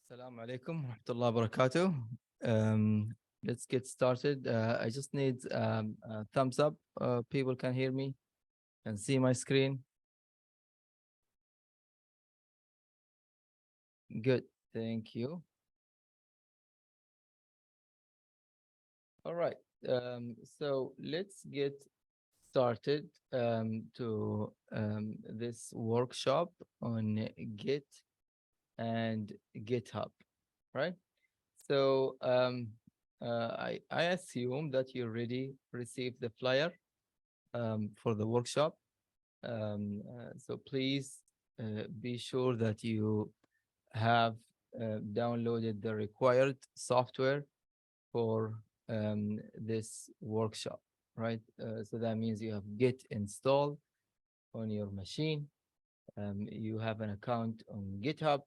Assalamu alaikum wa rahmatullahi wa barakatuh. Let's get started. I just need a thumbs up. People can hear me and see my screen. Good. Thank you. All right. So let's get started to this workshop on Git and GitHub, right? So I assume that you already received the flyer for the workshop. So please be sure that you have downloaded the required software for this workshop, right? So that means you have Git installed on your machine. You have an account on GitHub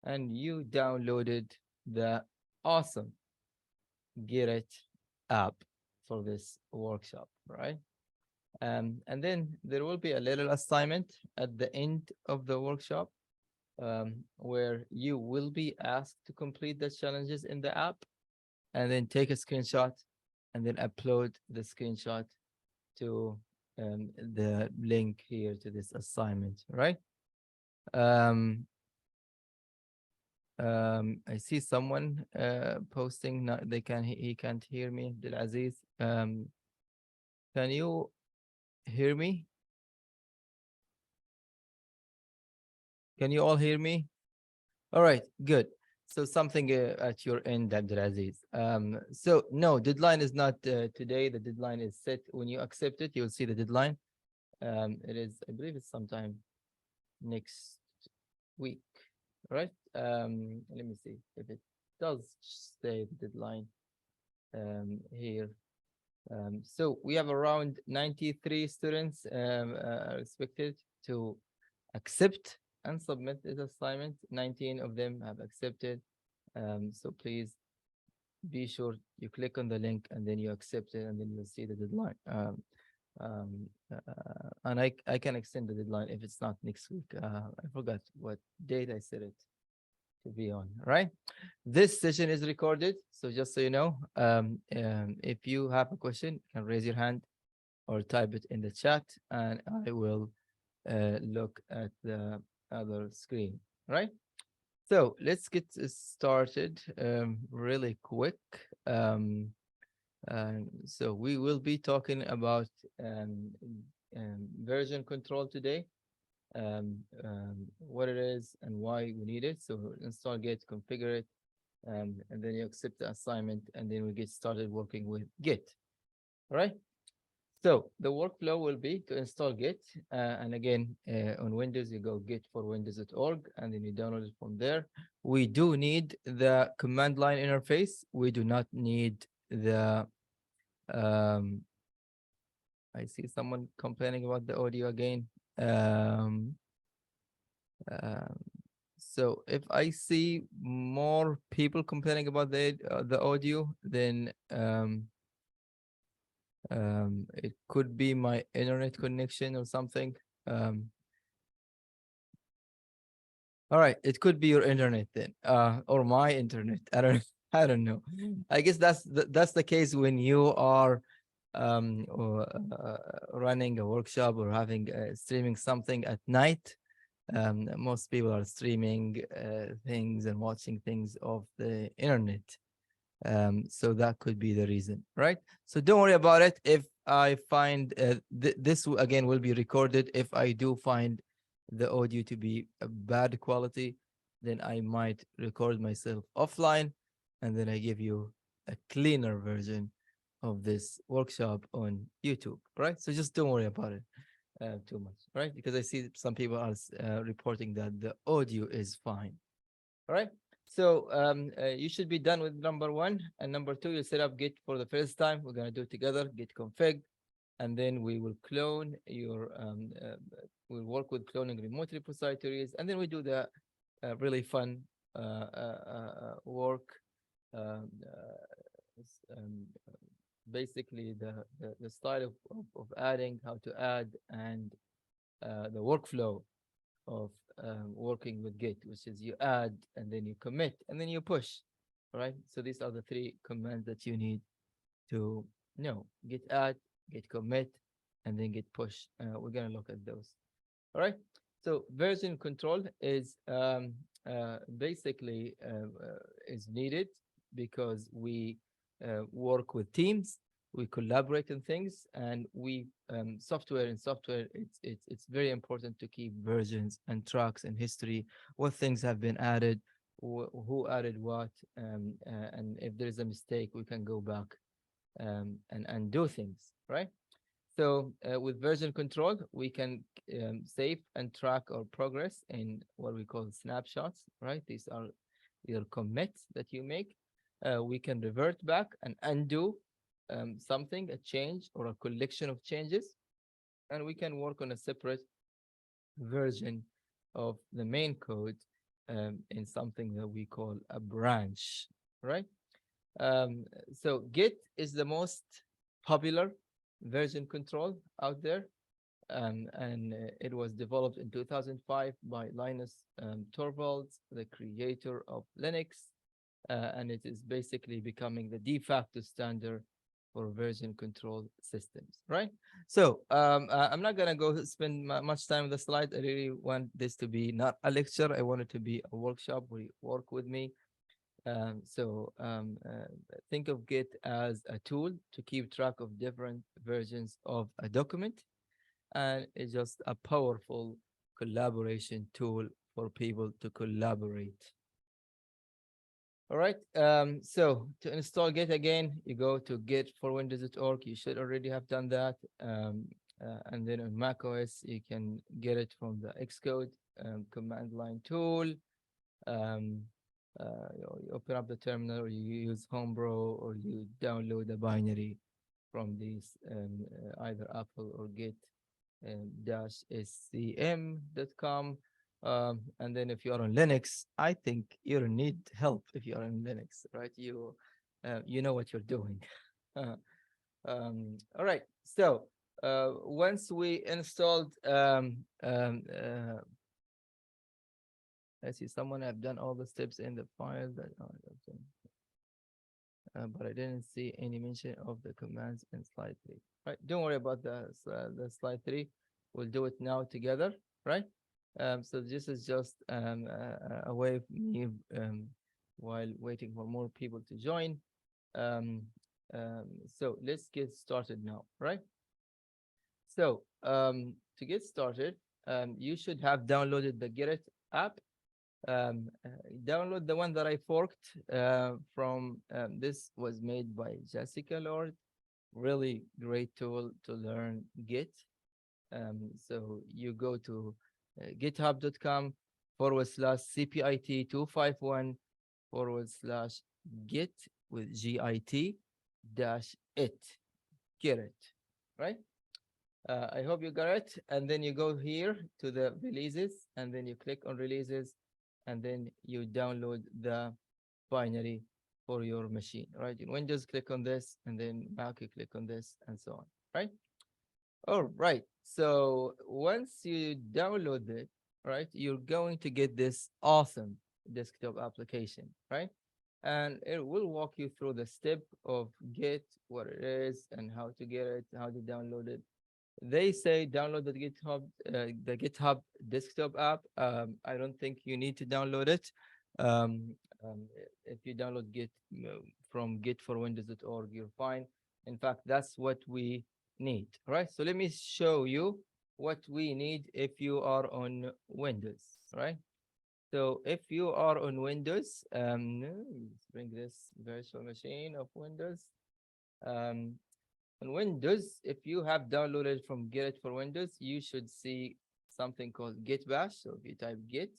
and you downloaded the awesome Git app for this workshop, right? And then there will be a little assignment at the end of the workshop where you will be asked to complete the challenges in the app and then take a screenshot and then upload the screenshot to the link here to this assignment, right? I see someone posting. They can he can't hear me. Abdulaziz, can you hear me? Can you all hear me? All right, good. So something at your end, Abdulaziz. So no, deadline is not today. The deadline is set. When you accept it, you'll see the deadline. It is, I believe, it's sometime next week, right? Let me see if it does say the deadline here. So we have around 93 students are expected to accept and submit this assignment. 19 of them have accepted. So please be sure you click on the link and then you accept it and then you'll see the deadline. And I can extend the deadline if it's not next week. I forgot what date I set it to be on, right? This session is recorded, so just so you know, if you have a question, you can raise your hand or type it in the chat, and I will look at the other screen, right? So let's get started really quick. So we will be talking about version control today. What it is and why we need it. So install Git, configure it, and then you accept the assignment, and then we get started working with Git. All right. So the workflow will be to install Git, and again, on Windows, you go git for windows.org, and then you download it from there. We do need the command line interface. We do not need the I see someone complaining about the audio again. Um, so if I see more people complaining about the audio, then it could be my internet connection or something. All right, it could be your internet then, or my internet. I don't, I don't know. I guess that's the case when you are or running a workshop or having streaming something at night. Most people are streaming things and watching things off the internet. So that could be the reason, right? So don't worry about it. If I find this again will be recorded. If I do find the audio to be a bad quality, then I might record myself offline and then I give you a cleaner version of this workshop on YouTube, right? So just don't worry about it too much, right? Because I see some people are reporting that the audio is fine, all right? So you should be done with number one, and number two, you set up Git for the first time. We're gonna do it together, Git config, and then we will clone your, we'll work with cloning remote repositories, and then we do the really fun work, um, basically the style of adding, how to add, and the workflow of working with Git, which is you add and then you commit and then you push. All right. So these are the three commands that you need to know: git add, git commit, and then git push. We're gonna look at those. All right. So version control is basically is needed because we work with teams, we collaborate on things, and we software in software. It's very important to keep versions and tracks and history, what things have been added, who added what, and if there is a mistake, we can go back and do things, right? So with version control, we can save and track our progress in what we call snapshots, right? These are your commits that you make. We can revert back and undo something, a change or a collection of changes, and we can work on a separate version of the main code in something that we call a branch, right? So Git is the most popular version control out there, and it was developed in 2005 by Linus Torvalds, the creator of Linux, and it is basically becoming the de facto standard for version control systems, right? So I'm not gonna go spend much time on the slide. I really want this to be not a lecture. I want it to be a workshop where you work with me. Think of Git as a tool to keep track of different versions of a document, and it's just a powerful collaboration tool for people to collaborate. All right. So to install Git again, you go to gitforwindows.org. You should already have done that. And then on macOS, you can get it from the Xcode command line tool. Um, you open up the terminal, or you use Homebrew, or you download a binary from these either Apple or Git scm.com. And then if you are on Linux, I think you don't need help if you are on Linux, right? You know what you're doing. All right. So once we installed, I see someone have done all the steps in the file that, but I didn't see any mention of the commands in slide 3. Right, don't worry about the slide 3. We'll do it now together, right? So this is just a way of me while waiting for more people to join. So let's get started now, right? So to get started, you should have downloaded the Get It app. Download the one that I forked from. This was made by Jessica Lord. Really great tool to learn Git. So you go to github.com/CPIT251/git with GIT dash it. Get it, right? I hope you got it. And then you go here to the releases, and then you click on releases, and then you download the binary for your machine, right? In Windows, click on this, and then Mac, you click on this, and so on, right? All right. So once you download it, right, you're going to get this awesome desktop application, right? And it will walk you through the step of Git, what it is, and how to get it, how to download it. They say download the GitHub desktop app. I don't think you need to download it. Um, if you download Git from gitforwindows.org, you're fine. In fact, that's what we need. All right. So let me show you what we need if you are on Windows. Right. So if you are on Windows, let's bring this virtual machine of Windows. Um, on Windows, if you have downloaded from Get It for Windows, you should see something called Git Bash. So if you type Git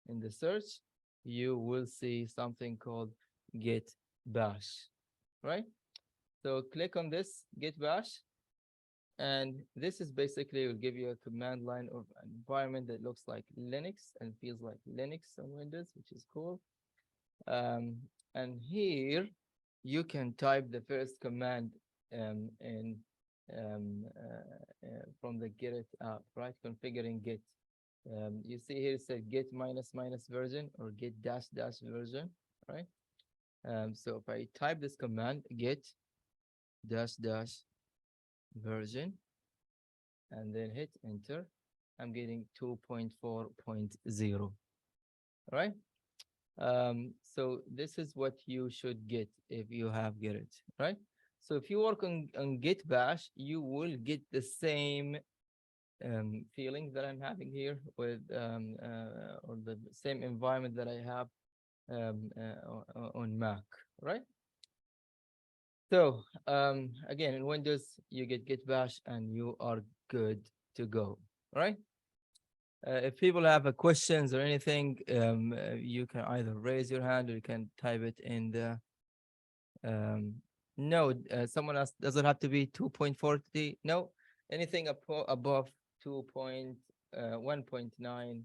in the search, you will see something called Git Bash, right? So click on this Git Bash, and this is basically will give you a command line of an environment that looks like Linux and feels like Linux on Windows, which is cool. And here you can type the first command in from the Git app, right? Configuring Git. You see here it said get minus minus version or get dash dash version, right? So if I type this command, get dash dash version, and then hit enter, I'm getting 2.4.0, right? So this is what you should get if you have get it, right? So if you work on Git Bash, you will get the same feeling that I'm having here with or the same environment that I have on Mac, right? So again, in Windows, you get Git Bash and you are good to go, right? If people have questions or anything, you can either raise your hand or you can type it in the um, no. Someone else doesn't have to be 2.40. No, anything above 1.9.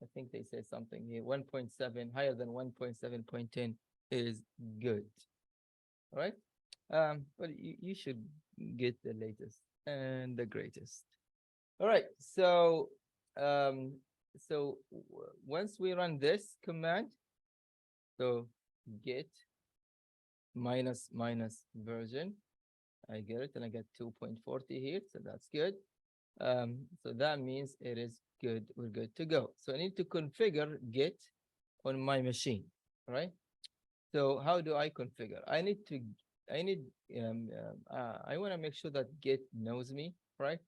I think they say something here. 1.7 higher than 1.7.10 is good, right? But you should get the latest and the greatest. All right, um, once we run this command, so get minus minus version, I get it, and I get 2.40 here, so that's good. So that means it is good. We're good to go. So I need to configure Git on my machine, right? So how do I configure? I need, I want to make sure that Git knows me, right?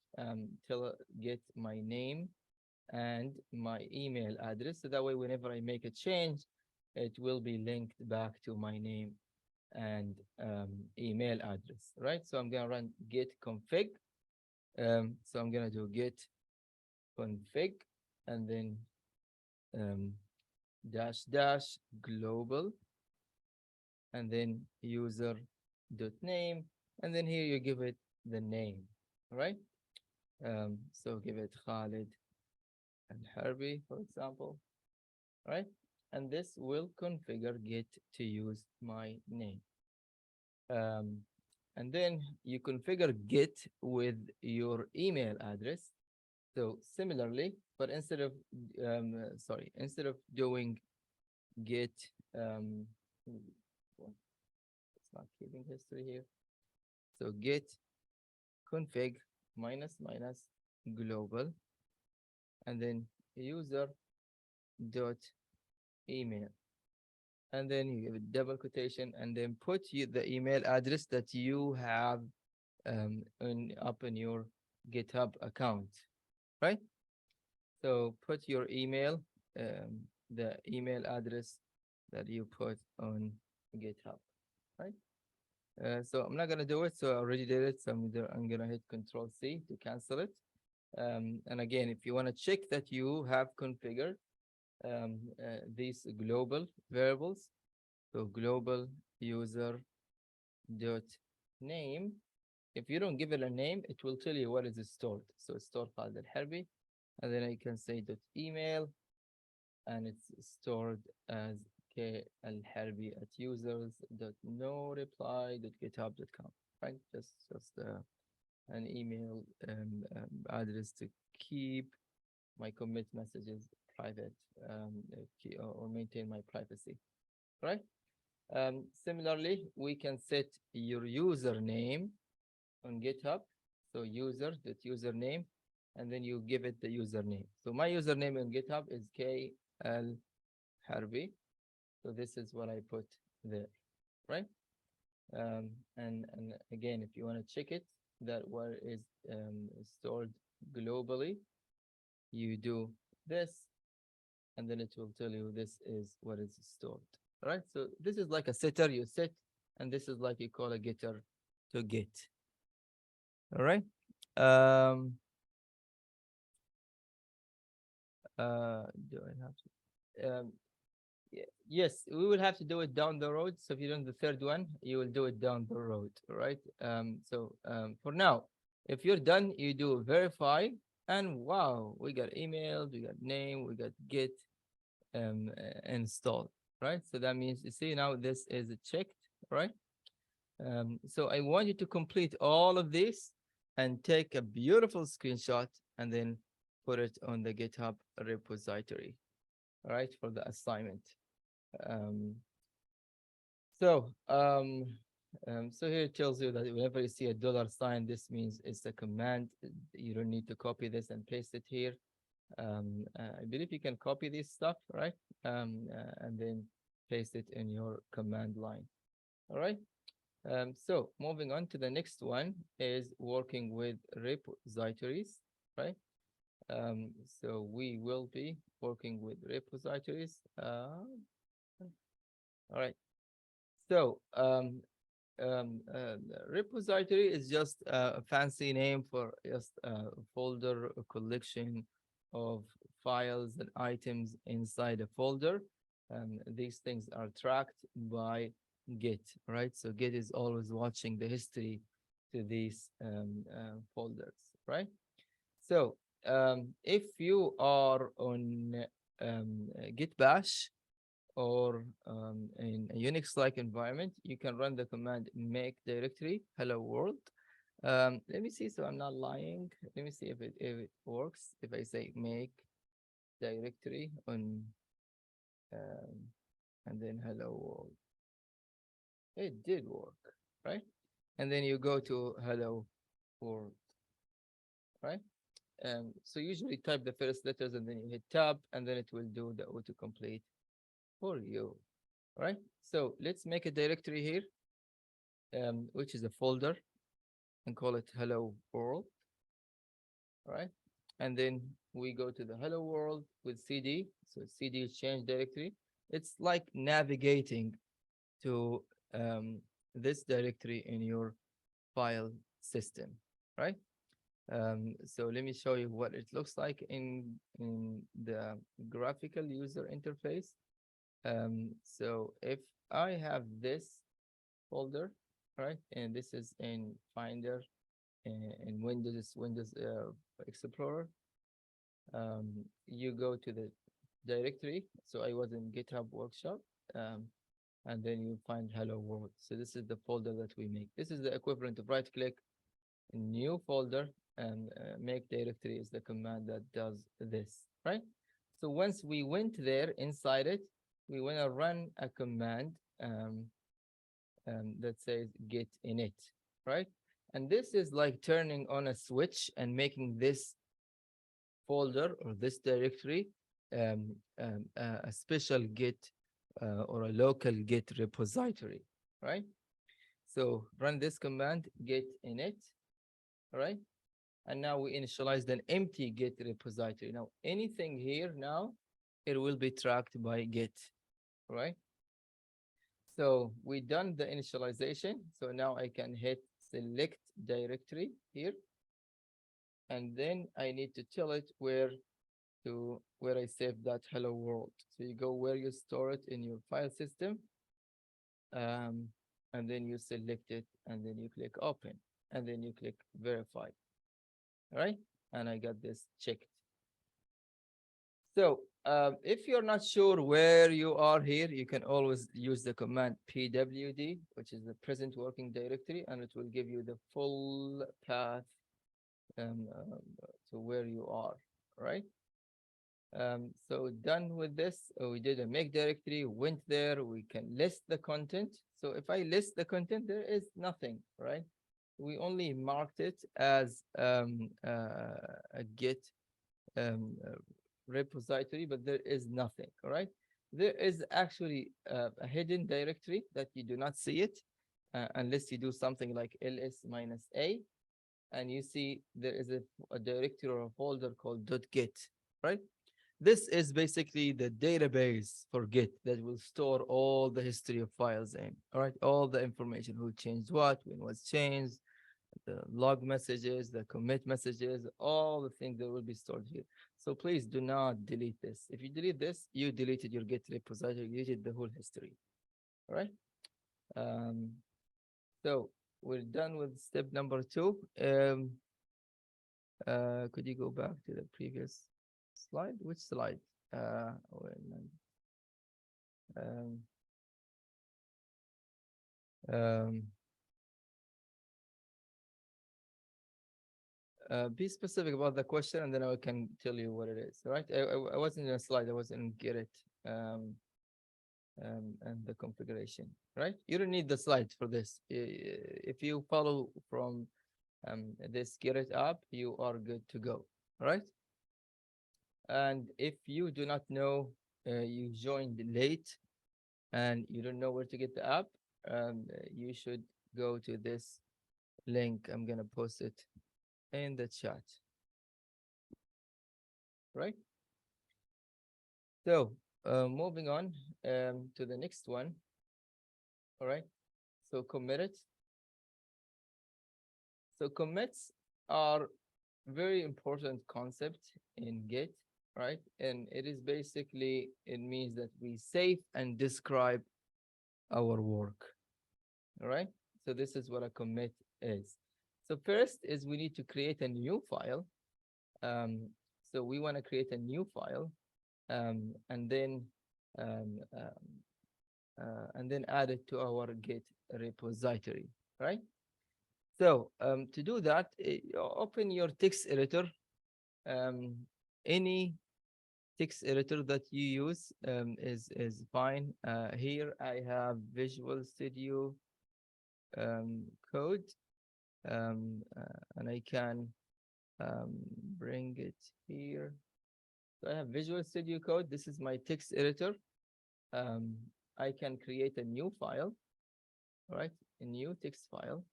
Tell Git my name and my email address. So that way, whenever I make a change, it will be linked back to my name and email address, right? So I'm gonna run git config. So I'm gonna do git config and then um, dash dash global and then user dot name, and then here you give it the name, right? So give it Khalid and Harvey, for example, right? And this will configure Git to use my name. And then you configure Git with your email address. So similarly, but instead of doing Git, it's not keeping history here. So Git config minus minus global, and then user dot email, and then you give a double quotation, and then put the email address that you have up in your GitHub account, right? So put your email, the email address that you put on GitHub, right? So I'm not gonna do it. So I already did it. So I'm gonna hit Control C to cancel it. And again, if you want to check that you have configured these global variables, so global user dot name. If you don't give it a name, it will tell you what is stored. So it's stored Khalid al-Harbi, and then I can say dot email, and it's stored as k-al-harbi at users dot no reply dot github.com, right? Just an email address to keep my commit messages private, or maintain my privacy, right? Similarly, we can set your username on GitHub. So username, and then you give it the username. So my username on GitHub is KL Harbi. So this is what I put there, right? And again, if you want to check it, that where is stored globally, you do this, and then it will tell you this is what is stored. All right. So this is like a setter you set, and this is like you call a getter to get. All right. Um, do I have to? Yes, we will have to do it down the road. So if you do the third one, you will do it down the road, right? For now, if you're done, you do verify, and wow, we got email, we got name, we got Git installed, right? So that means you see now this is checked, right? So I want you to complete all of this and take a beautiful screenshot and then put it on the GitHub repository, all right, for the assignment. Um, so, um, so here it tells you that whenever you see a dollar sign, this means it's a command. You don't need to copy this and paste it here. I believe you can copy this stuff, right? And then paste it in your command line. All right. So moving on to the next one is working with repositories, right? So we will be working with repositories. All right. So repository is just a fancy name for just a folder, a collection of files and items inside a folder. These things are tracked by Git, right? So Git is always watching the history to these folders, right? So if you are on Git Bash, or in a Unix-like environment, you can run the command make directory hello world. Let me see, so I'm not lying. Let me see if it works. If I say make directory on um, and then hello world, it did work, right? And then you go to hello world, right? So usually type the first letters and then you hit tab, and then it will do the autocomplete for you, right? So let's make a directory here, which is a folder, and call it hello world, right? And then we go to the hello world with cd. So cd is change directory. It's like navigating to this directory in your file system, right? So let me show you what it looks like in the graphical user interface. So if I have this folder, right, and this is in Finder, in Windows Explorer, you go to the directory. So I was in GitHub Workshop, and then you find Hello World. So this is the folder that we make. This is the equivalent of right click, new folder, and make directory is the command that does this, right? So once we went there inside it, we want to run a command that says git init, right? And this is like turning on a switch and making this folder or this directory a special Git or a local Git repository, right? So run this command git init, right? And now we initialized an empty Git repository. Now anything here now, it will be tracked by Git, right? So we done the initialization. So now I can hit select directory here. And then I need to tell it where I save that hello world. So you go where you store it in your file system. And then you select it, and then you click open, and then you click verify. All right? And I got this checked. So if you're not sure where you are here, you can always use the command pwd, which is the present working directory, and it will give you the full path to where you are, right? So done with this, we did a make directory, went there, we can list the content. So if I list the content, there is nothing, right? We only marked it as a Git repository, but there is nothing, right? There is actually a hidden directory that you do not see it unless you do something like ls-a, and you see there is a directory or a folder called .git, right? This is basically the database for Git that will store all the history of files in, all right? All the information, who changed what, when was changed, the log messages, the commit messages, all the things that will be stored here. So please do not delete this. If you delete this, you deleted your Git repository, you deleted the whole history, all right? So we're done with step number 2. Could you go back to the previous slide? Which slide? Um, um, Be specific about the question, and then I can tell you what it is. Right? I wasn't in a slide. I was in Get it. And the configuration, right? You don't need the slides for this. If you follow from this Get It app, you are good to go, right? And if you do not know, you joined late and you don't know where to get the app, you should go to this link. I'm gonna post it in the chat, right? So moving on to the next one. All right. So commit it. So commits are very important concept in Git, right? And it is basically, it means that we save and describe our work, all right? So this is what a commit is. So first is we need to create a new file. Um, so we want to create a new file and then um, add it to our Git repository, right? So to do that, open your text editor, any text editor that you use is fine. Here I have Visual Studio Code, and I can bring it here. So I have Visual Studio Code. This is my text editor. I can create a new file, all right? A new text file.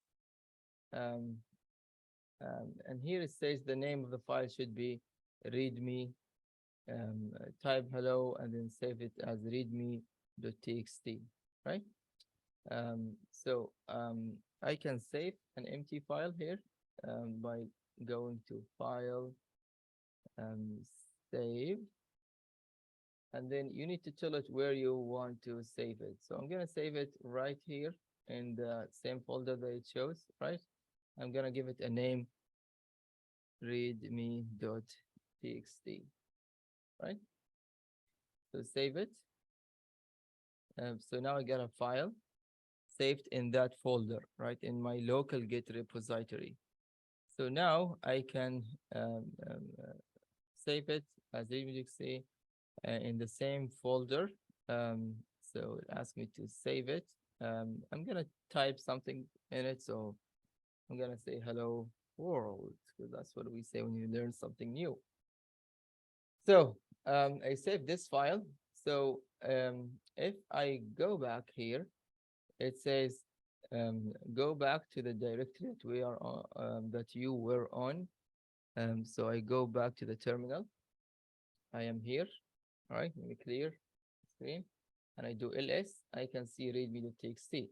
And here it says the name of the file should be readme. Type hello and then save it as readme.txt, right? So I can save an empty file here by going to File, Save, and then you need to tell it where you want to save it. So I'm gonna save it right here in the same folder that it shows, right? I'm gonna give it a name, readme.txt, right? So save it. So now I got a file saved in that folder, right, in my local Git repository. So now I can save it as readme.txt in the same folder. So it asks me to save it. I'm gonna type something in it. So I'm gonna say hello world, because that's what we say when you learn something new. So I saved this file. So if I go back here, it says go back to the directory that we are on, that you were on. So I go back to the terminal. I am here. All right, let me clear screen, and I do ls. I can see readme.txt.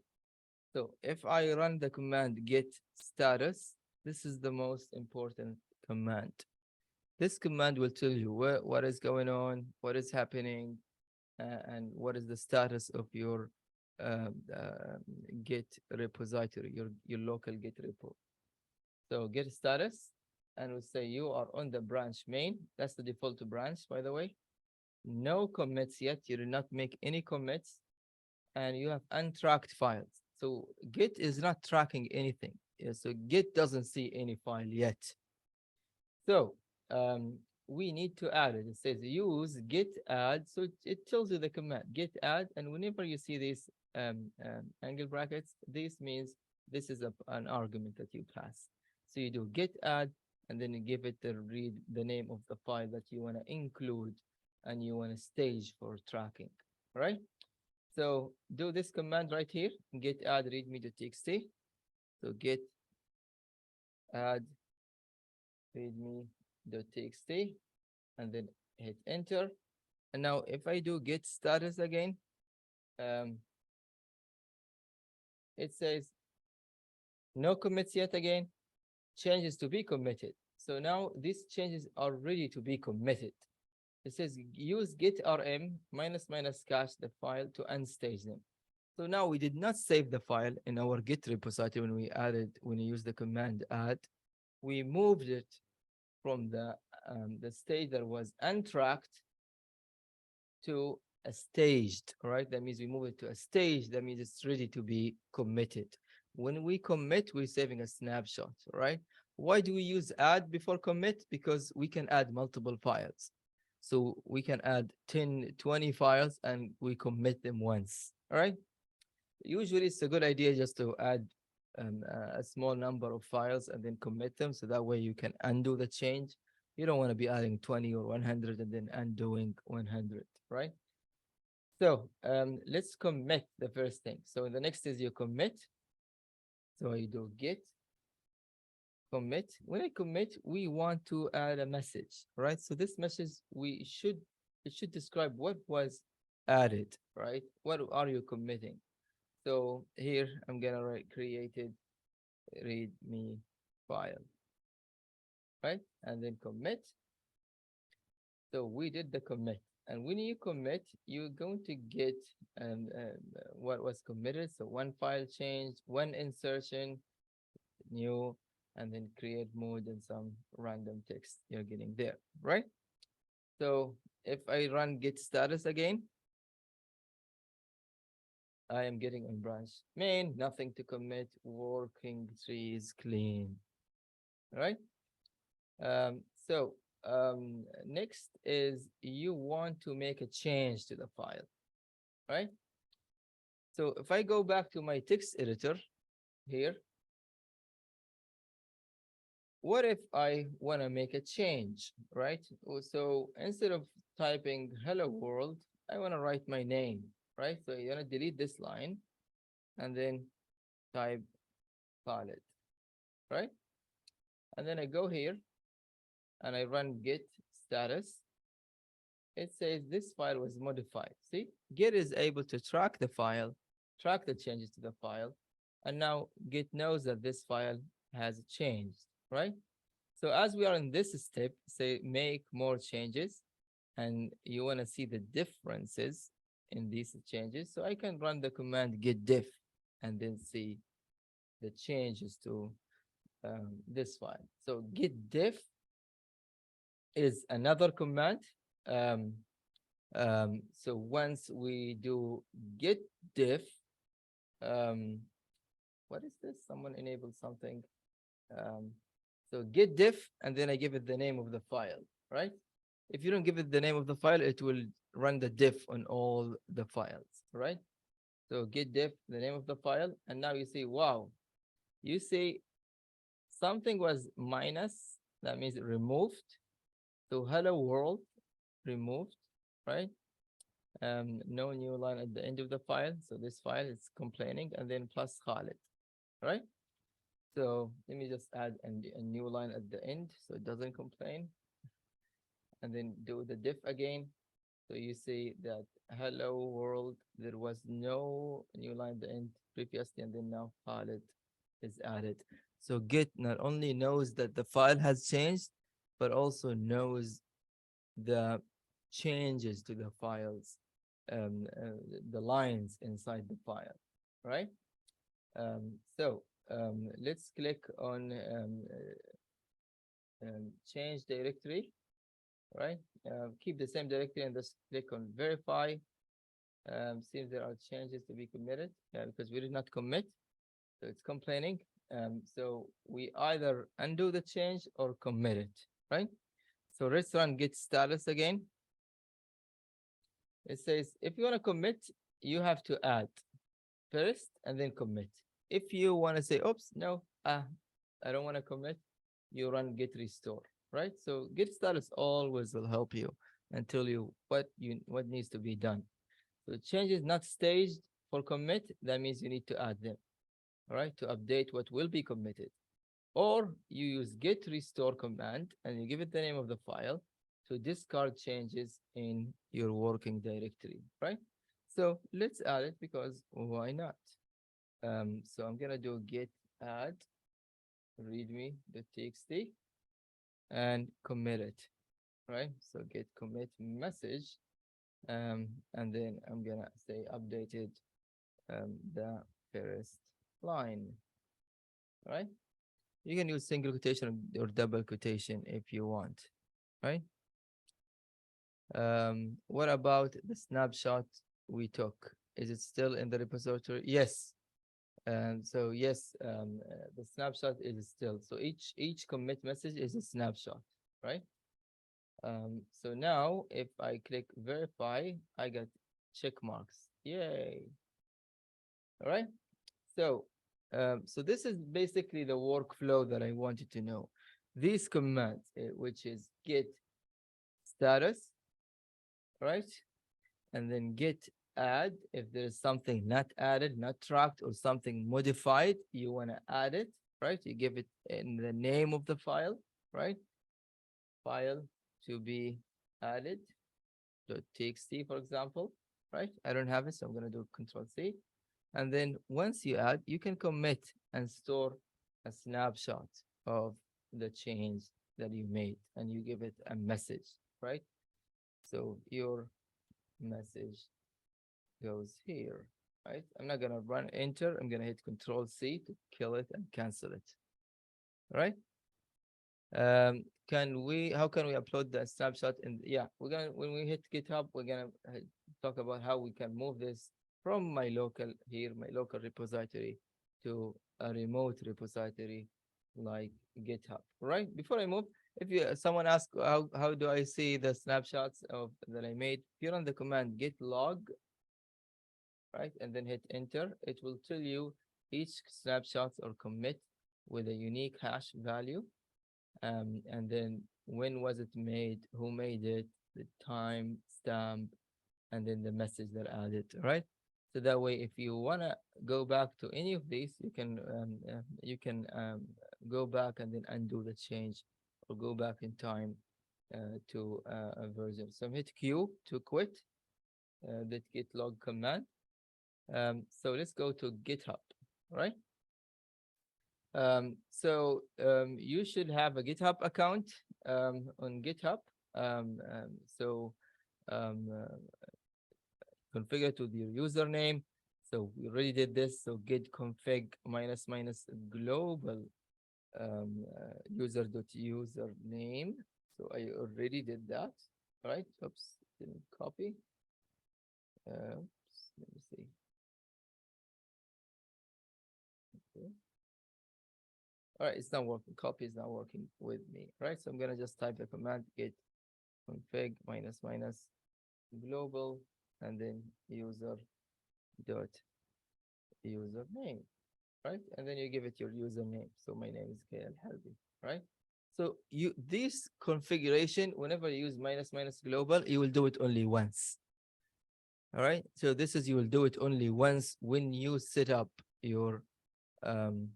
So if I run the command git status, this is the most important command. This command will tell you what is going on, what is happening, and what is the status of your Git repository, your local Git repo. So Git status, and we'll say you are on the branch main. That's the default branch, by the way. No commits yet. You did not make any commits, and you have untracked files. So Git is not tracking anything. Yeah, so Git doesn't see any file yet. So we need to add it. It says use git add. So it tells you the command git add. And whenever you see these angle brackets, this means this is an argument that you pass. So you do git add, and then you give it the name of the file that you want to include and you want to stage for tracking, right? So do this command right here, git add readme.txt. So git add readme.txt, and then hit enter. And now if I do git status again, it says no commits yet again, changes to be committed. So now these changes are ready to be committed. It says use git rm -- cache the file to unstage them. So now we did not save the file in our Git repository when we used the command add. We moved it from the stage that was untracked to a staged, right? That means we move it to a stage. That means it's ready to be committed. When we commit, we're saving a snapshot, right? Why do we use add before commit? Because we can add multiple files. So we can add 10, 20 files and we commit them once. All right. Usually it's a good idea just to add a small number of files and then commit them. So that way you can undo the change. You don't want to be adding 20 or 100 and then undoing 100, right? So let's commit the first thing. So the next is you commit. So you do git commit. When I commit, we want to add a message, right? So this message it should describe what was added, right? What are you committing? So here I'm gonna write created readme file, right? And then commit. So we did the commit. And when you commit, you're going to get what was committed. So one file change, one insertion, new, and then create mode and some random text you're getting there, right? So if I run git status again, I am getting on branch main, nothing to commit, working trees clean, right? Um, so next is you want to make a change to the file, right? So if I go back to my text editor here, what if I want to make a change, right? So instead of typing hello world, I want to write my name, right? So you're going to delete this line and then type Khalid, right? And then I go here and I run git status. It says this file was modified. See, Git is able to track the file, track the changes to the file, and now Git knows that this file has changed, right? So as we are in this step, say make more changes, and you want to see the differences in these changes. So I can run the command git diff and then see the changes to this file. So git diff is another command. Um, so once we do git diff, what is this? Someone enabled something. Um, so git diff, and then I give it the name of the file, right? If you don't give it the name of the file, it will run the diff on all the files, right? So git diff, the name of the file, and now you see, wow, you see something was minus, that means removed. So hello world removed, right? No new line at the end of the file. So this file is complaining, and then plus Khalid, right? So let me just add a new line at the end so it doesn't complain. And then do the diff again. So you see that hello world, there was no new line at the end previously, and then now Khalid is added. So Git not only knows that the file has changed, but also knows the changes to the files, the lines inside the file, right? So let's click on change directory, right? Keep the same directory and just click on verify. See if there are changes to be committed because we did not commit, so it's complaining. So we either undo the change or commit it, right? So let's run git status again. It says if you want to commit, you have to add first and then commit. If you want to say, oops, no, I don't want to commit, you run git restore, right? So git status always will help you and tell you what needs to be done. So change is not staged for commit, that means you need to add them, all right, to update what will be committed. Or you use git restore command and you give it the name of the file to discard changes in your working directory, right? So let's add it because why not? So I'm gonna do git add readme.txt and commit it, right? So git commit message, and then I'm gonna say updated the first line, right? You can use single quotation or double quotation if you want, right? What about the snapshot we took? Is it still in the repository? Yes. So yes, the snapshot is still, so each commit message is a snapshot, right? So now if I click verify, I get check marks. Yay. All right. So so this is basically the workflow that I wanted to know. These commands, which is get status, right? And then get add. If there's something not added, not tracked, or something modified, you want to add it, right? You give it in the name of the file, right? File to be added, .txt, for example, right? I don't have it, so I'm going to do Control C. And then once you add, you can commit and store a snapshot of the change that you made, and you give it a message, right? So your message goes here, right? I'm not gonna run enter. I'm gonna hit Control C to kill it and cancel it, right? Can we? How can we upload the snapshot? And yeah, we're gonna when we hit GitHub, we're gonna talk about how we can move this from my local here, my local repository, to a remote repository like GitHub. Right? Before I move, if you someone asks how do I see the snapshots of that I made, if you run the command git log, right, and then hit enter, it will tell you each snapshot or commit with a unique hash value, and then when was it made, who made it, the time stamp, and then the message that added, right? So that way, if you wanna go back to any of these, you can go back and then undo the change, or go back in time to a version. So hit Q to quit the git log command. So let's go to GitHub, right? You should have a GitHub account on GitHub. So um, uh, configure to your username. So we already did this. So git config minus minus global user.username. So I already did that, right? Oops, didn't copy. Let me see. Okay. All right, it's not working. Copy is not working with me, right? So I'm gonna just type the command git config minus minus global and then user dot username, right? And then you give it your username. So my name is KL Halbi, right? So you this configuration, whenever you use minus minus global, you will do it only once. All right. So this is you will do it only once when you set up your um,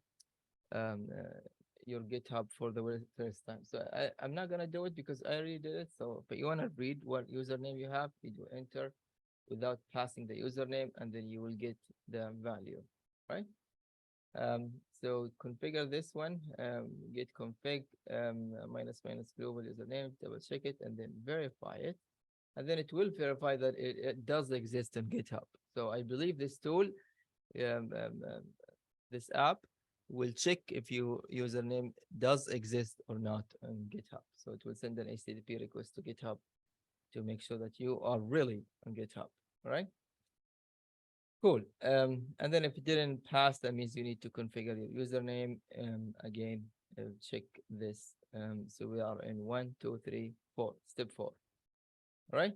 um, uh, your GitHub for the first time. So I'm not gonna do it because I already did it. So, but you wanna read what username you have, you do enter without passing the username, and then you will get the value, right? So configure this one, git config minus minus global username, double check it, and then verify it. And then it will verify that it does exist in GitHub. So I believe this tool, um, um, um, this app will check if your username does exist or not on GitHub. So it will send an HTTP request to GitHub to make sure that you are really on GitHub, right? Cool. And then if it didn't pass, that means you need to configure your username. Again, check this. So we are in 1, 2, 3, 4, step 4, all right?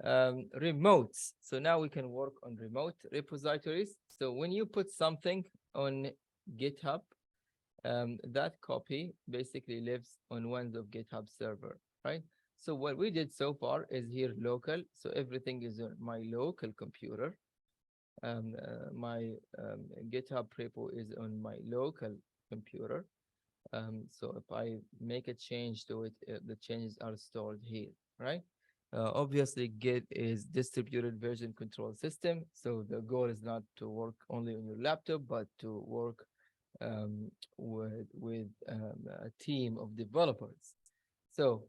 Remotes. So now we can work on remote repositories. So when you put something on GitHub, that copy basically lives on one of GitHub server, right? So what we did so far is here local. So everything is on my local computer. My GitHub repo is on my local computer. So if I make a change to it, the changes are stored here, right? Obviously, Git is distributed version control system. So the goal is not to work only on your laptop, but to work with a team of developers. So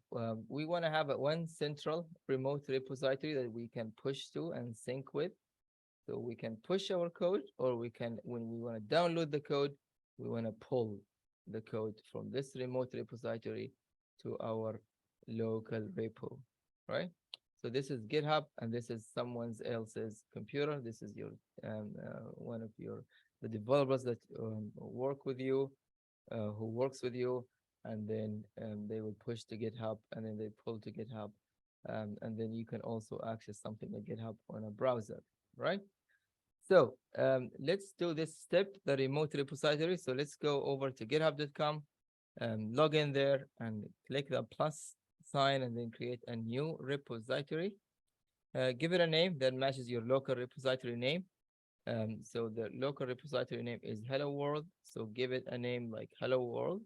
we want to have one central remote repository that we can push to and sync with. So we can push our code, or we can, when we want to download the code, we want to pull the code from this remote repository to our local repo, right? So this is GitHub, and this is someone else's computer. This is your one of your the developers that work with you, who works with you, and then they will push to GitHub, and then they pull to GitHub, and then you can also access something like GitHub on a browser, right? So let's do this step, the remote repository. So let's go over to github.com, log in there, and click the plus sign, and then create a new repository. Give it a name that matches your local repository name. So the local repository name is Hello World. So give it a name like Hello World,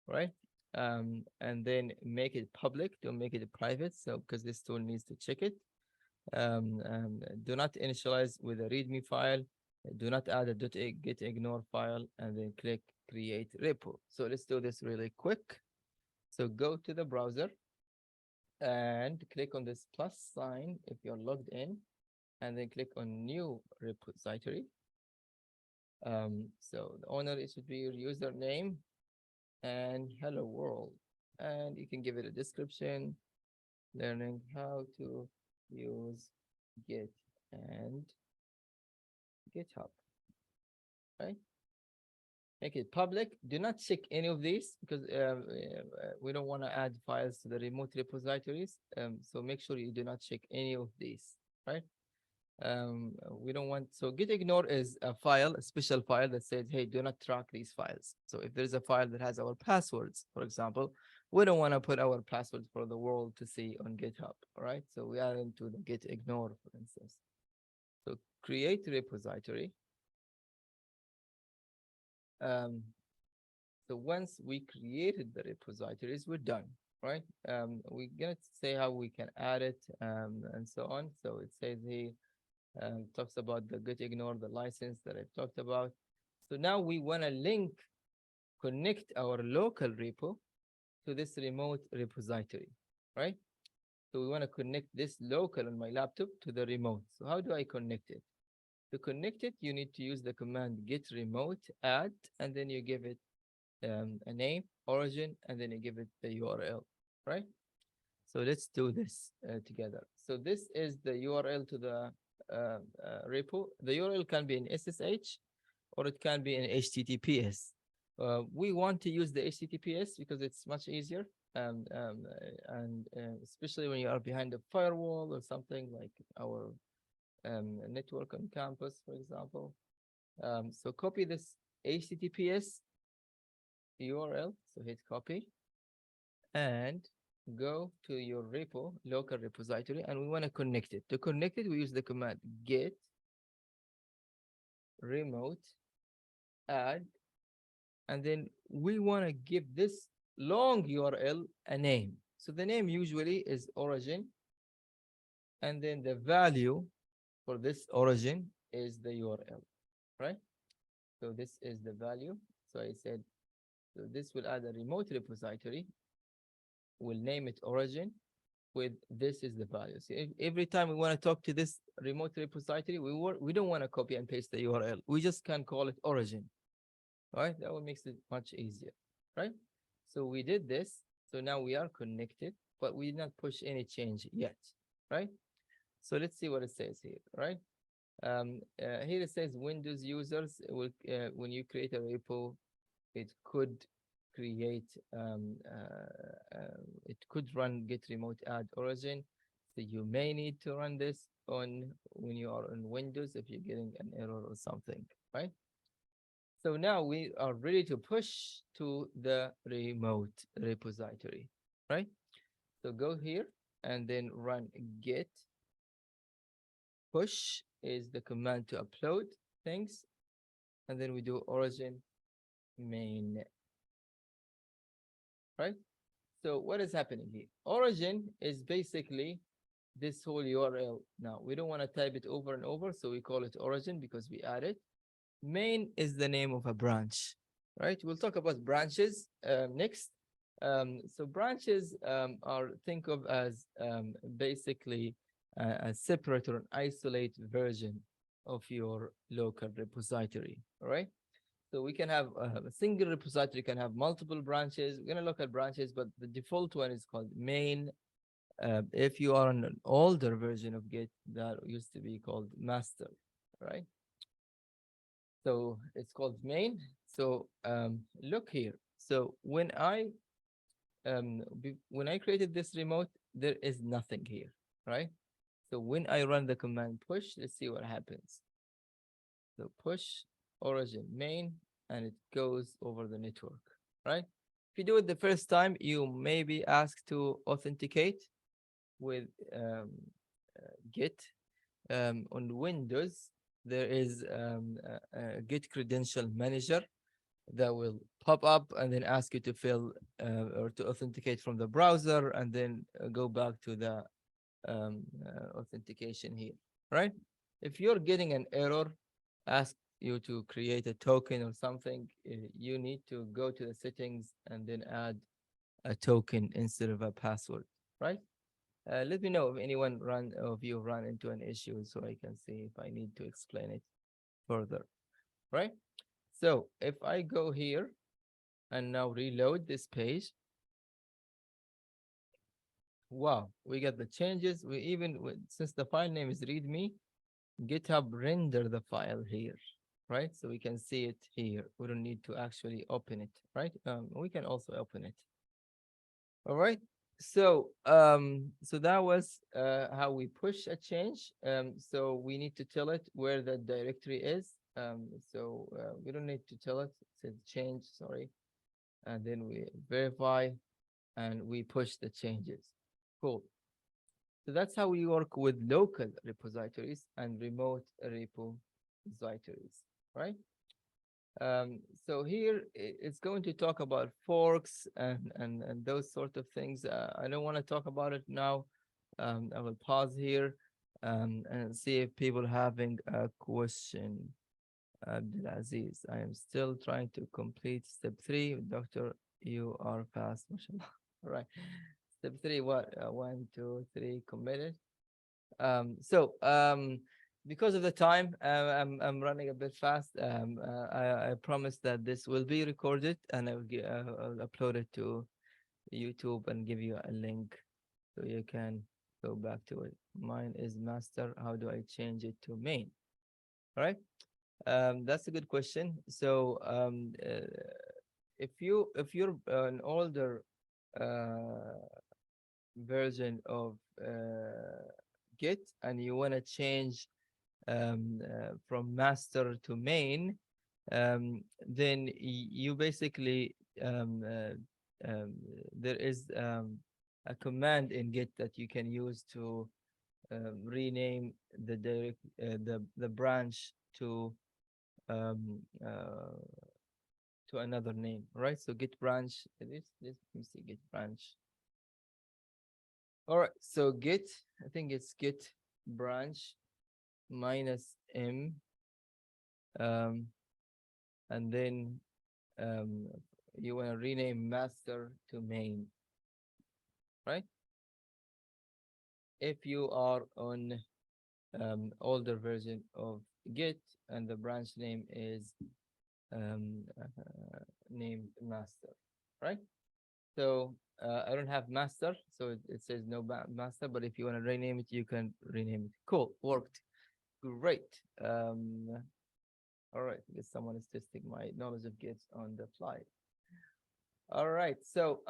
right? And then make it public. Don't make it private. So because this tool needs to check it. Do not initialize with a README file. Do not add a .git ignore file, and then click create repo. So let's do this really quick. So go to the browser and click on this plus sign if you're logged in, and then click on new repository. So the owner, it should be your username and hello world. And you can give it a description, learning how to use Git and GitHub, right? Make it public. Do not check any of these because we don't want to add files to the remote repositories. So make sure you do not check any of these, right? We don't want, so git ignore is a file, a special file that says, hey, do not track these files. So if there's a file that has our passwords, for example, we don't want to put our passwords for the world to see on GitHub, all right? So we are into the git ignore, for instance. So create repository. So once we created the repositories, we're done, right? We're gonna say how we can add it and so on. So it says here, talks about the git ignore, the license that I've talked about. So now we want to connect our local repo to this remote repository, right? So we want to connect this local on my laptop to the remote. So how do I connect it? To connect it, you need to use the command git remote add, and then you give it a name, origin, and then you give it the URL, right? So let's do this together. So this is the URL to the repo. The URL can be in SSH or it can be in HTTPS. We want to use the HTTPS because it's much easier, and especially when you are behind a firewall or something like our network on campus, for example. So copy this HTTPS URL, so hit copy, and go to your repo, local repository, and we want to connect it. To connect it, we use the command git remote add, and then we want to give this long URL a name. So the name usually is origin, and then the value for this origin is the URL, right? So this is the value. So I said, so this will add a remote repository. We'll name it origin with this is the value. So every time we want to talk to this remote repository, we don't want to copy and paste the URL. We just can call it origin, right? That will makes it much easier, right? So we did this. So now we are connected, but we did not push any change yet, right? So let's see what it says here, right? Here it says Windows users will, when you create a repo, it could create, it could run git remote add origin. So you may need to run this on when you are on Windows if you're getting an error or something, right? So now we are ready to push to the remote repository, right? So go here and then run git push is the command to upload things. And then we do origin main, right? So what is happening here? Origin is basically this whole URL. Now we don't want to type it over and over, so we call it origin because we add it. Main is the name of a branch, right? We'll talk about branches next. So branches are think of as basically a separate or an isolated version of your local repository, all right? So we can have a single repository can have multiple branches. We're gonna look at branches, but the default one is called main. If you are on an older version of Git, that used to be called master, right? So it's called main. So look here. So when I created this remote, there is nothing here, right? So when I run the command push, let's see what happens. So push origin main, and it goes over the network, right? If you do it the first time, you may be asked to authenticate with Git. On Windows, there is a Git credential manager that will pop up and then ask you to fill or to authenticate from the browser and then go back to the authentication here, right? If you're getting an error, ask you to create a token or something, you need to go to the settings and then add a token instead of a password, right? Let me know if anyone run of you run into an issue so I can see if I need to explain it further, right? So if I go here and now reload this page, wow, we got the changes. We even, since the file name is readme, GitHub render the file here, right? So we can see it here. We don't need to actually open it, right? We can also open it. All right. So that was how we push a change. So we need to tell it where the directory is. We don't need to tell it. It says change, sorry. And then we verify and we push the changes. Cool. So that's how we work with local repositories and remote repositories, right? So here it's going to talk about forks and those sort of things. I don't want to talk about it now. I will pause here and see if people having a question. Abdulaziz, I am still trying to complete step 3. Doctor, you are fast, mashallah. All right. Step 3, what? 1, 2, 3, committed. So because of the time, I'm running a bit fast. I promise that this will be recorded and I'll upload it to YouTube and give you a link so you can go back to it. Mine is master. How do I change it to main? All right. That's a good question. If you're an older uh, version of Git and you want to change from master to main, then you basically there is a command in Git that you can use to rename the branch um, uh, to another name, right? So Git branch. Let me see Git branch. All right. So Git, I think it's Git branch minus M, um, and then um, you want to rename master to main, right? If you are on older version of Git and the branch name is named master, right? So I don't have master, so it says no master, but if you want to rename it, you can rename it. Cool, worked. Great. All right, I guess someone is testing my knowledge of Git on the fly. All right. So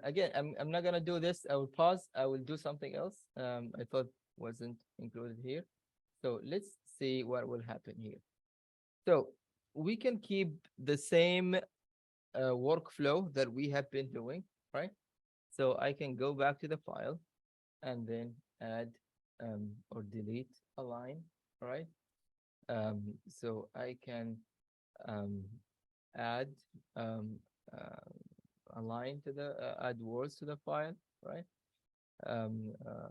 again, I'm not gonna do this. I will pause. I will do something else. I thought wasn't included here. So let's see what will happen here. So we can keep the same workflow that we have been doing, right? So I can go back to the file and then add or delete a line, right? So I can um, add um, uh, a line to the add words to the file, right? Um, uh,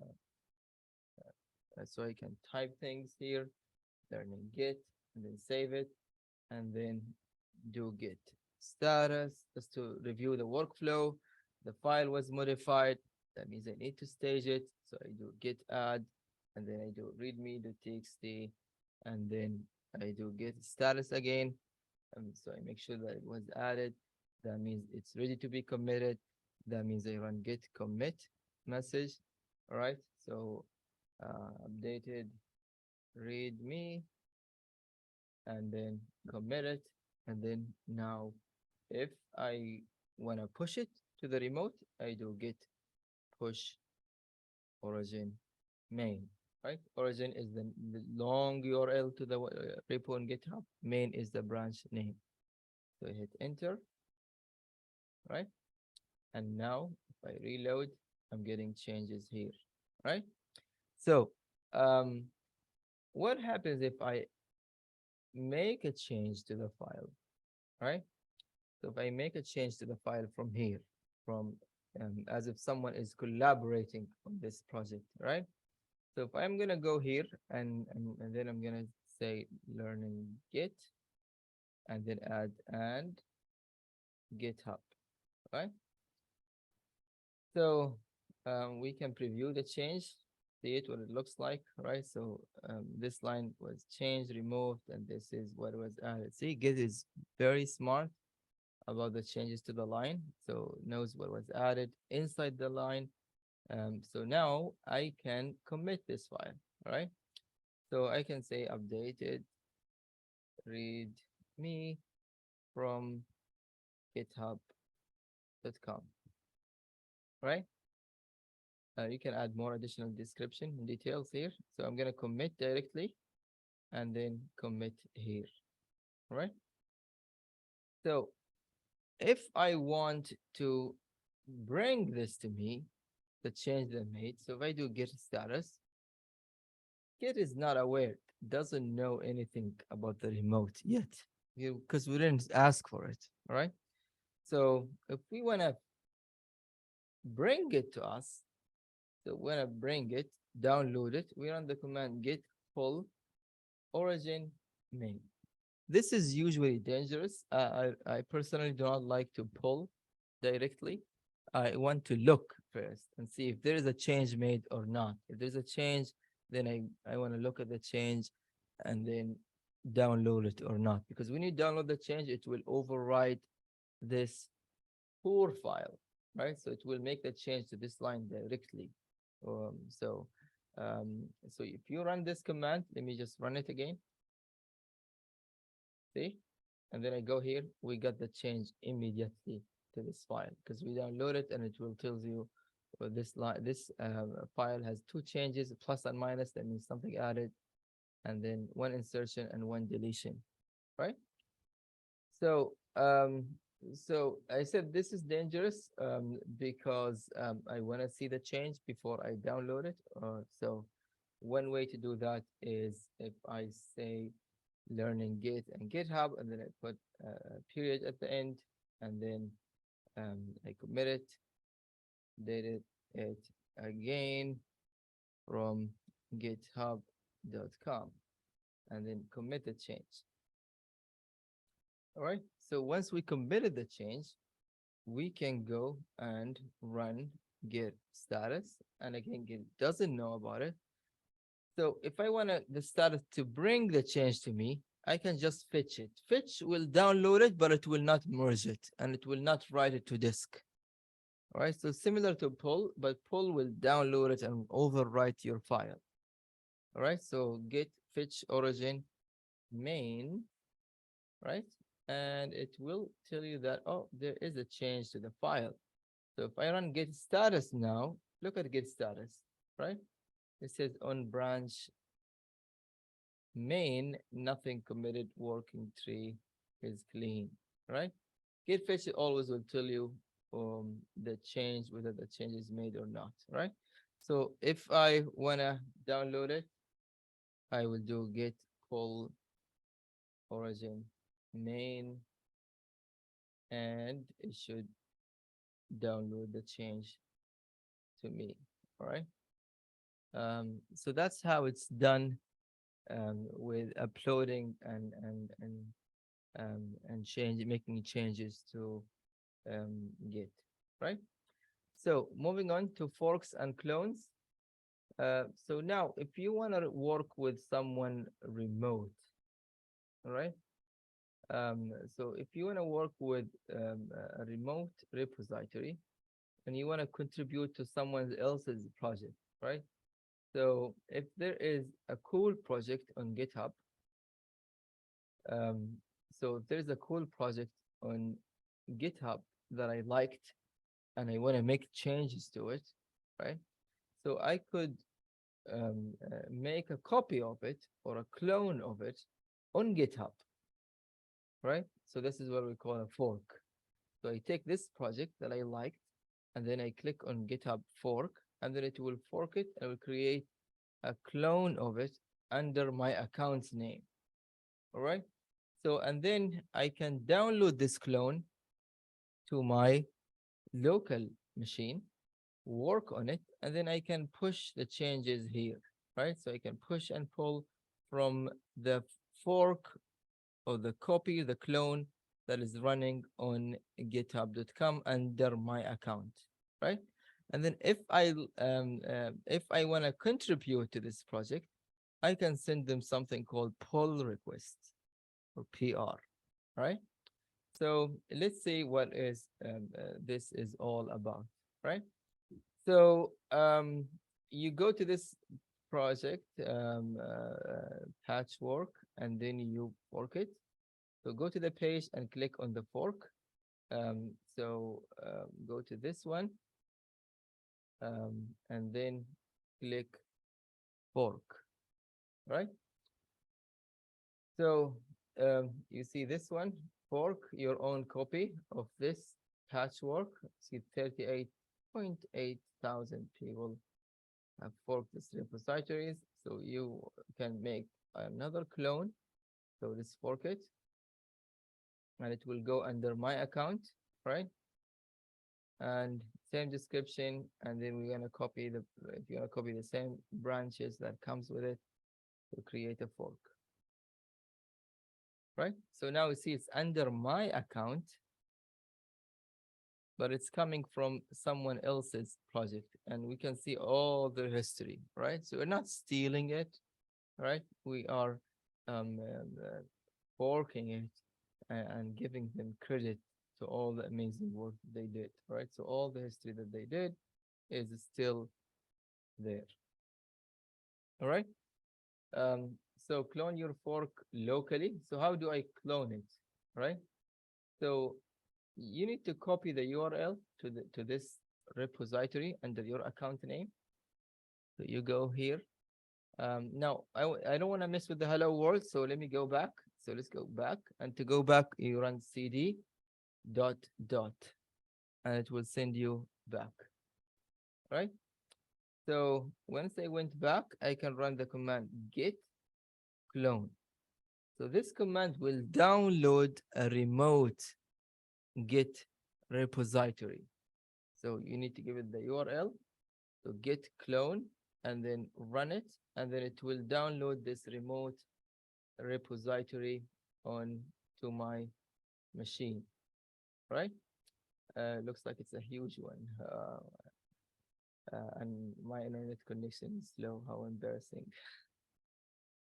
so I can type things here, learning Git, and then save it, and then do Git status just to review the workflow. The file was modified. That means I need to stage it. So I do Git add, and then I do readme.txt, and then I do Git status again. So I make sure that it was added. That means it's ready to be committed. That means I run git commit message. All right. So updated readme and then commit it. And then now if I want to push it to the remote, I do git push origin main, right? Origin is the long URL to the repo in GitHub. Main is the branch name. So I hit enter, right? And now if I reload, I'm getting changes here, right? So um, what happens if I make a change to the file, right? So if I make a change to the file from here, from as if someone is collaborating on this project, right? So if I'm gonna go here and then I'm gonna say learning Git and then add and GitHub, right? So we can preview the change, see it what it looks like, right? So this line was changed, removed, and this is what was added. See, Git is very smart about the changes to the line, so knows what was added inside the line. So now I can commit this file, right? So I can say updated read me from github.com, right? You can add more additional description and details here. So I'm gonna commit directly and then commit here, right? So if I want to bring this to me, the change they made, so if I do git status, Git is not aware, doesn't know anything about the remote yet, because we didn't ask for it, all right? So if we wanna bring it to us, so when I bring it, download it, we run the command git pull origin main. This is usually dangerous. I personally do not like to pull directly. I want to look first and see if there is a change made or not. If there's a change, then I want to look at the change and then download it or not. Because when you download the change, it will override this poor file, right? So it will make the change to this line directly. Um, so, so if you run this command, let me just run it again. See, and then I go here, we got the change immediately to this file because we download it and it will tell you this line, this file has two changes, plus and minus. That means something added, and then one insertion and one deletion, right? So, so I said this is dangerous because I want to see the change before I download it. So one way to do that is if I say learning Git and GitHub, and then I put a period at the end, and then I commit it, did it again from github.com, and then commit the change. All right. So once we committed the change, we can go and run git status. And again, Git doesn't know about it. So if I want the status to bring the change to me, I can just fetch it. Fetch will download it, but it will not merge it and it will not write it to disk. All right. So similar to pull, but pull will download it and overwrite your file. All right. So git fetch origin main, right? And it will tell you that, oh, there is a change to the file. So if I run git status now, look at git status, right? It says on branch main, nothing committed, working tree is clean, right? Git fetch always will tell you the change, whether the change is made or not, right? So if I wanna download it, I will do git pull origin main, and it should download the change to me, all right? So that's how it's done with uploading and making changes to Git, right? So moving on to forks and clones. So now, if you want to work with someone remote, all right? So if you want to work with a remote repository and you want to contribute to someone else's project, right? So if there is a cool project on GitHub Um, so there's a cool project on GitHub that I liked, and I want to make changes to it, right? So I could make a copy of it or a clone of it on GitHub, right? So this is what we call a fork. So I take this project that I liked, and then I click on GitHub fork, and then it will fork it and will create a clone of it under my account's name. All right. So, and then I can download this clone to my local machine, work on it, and then I can push the changes here, right? So I can push and pull from the fork or the copy, the clone that is running on github.com under my account, right? And then if I want to contribute to this project, I can send them something called pull request or PR, right? So let's see what is this is all about, right? So you go to this project patchwork, and then you fork it. So go to the page and click on the fork. Go to this one, and then click fork, right? So you see this one, fork your own copy of this patchwork. See 38.8 thousand people have forked these repositories. So you can make another clone. So let's fork it, and it will go under my account, right? And same description, and then we're gonna copy the if you're gonna copy the same branches that comes with it to create a fork, right? So now we see it's under my account, but it's coming from someone else's project, and we can see all the history, right? So we're not stealing it, right? We are forking it and giving them credit to all the amazing work they did, right? So all the history that they did is still there. All right. So clone your fork locally. So how do I clone it? Right. So you need to copy the URL to this repository under your account name. So you go here. Now I don't want to mess with the hello world, so let me go back. So let's go back, and to go back, you run cd dot dot, and it will send you back. Right. So once I went back, I can run the command git clone. So this command will download a remote Git repository. So you need to give it the URL, so git clone, and then run it, and then it will download this remote repository on to my machine, right? Looks like it's a huge one. And my internet connection is slow. How embarrassing.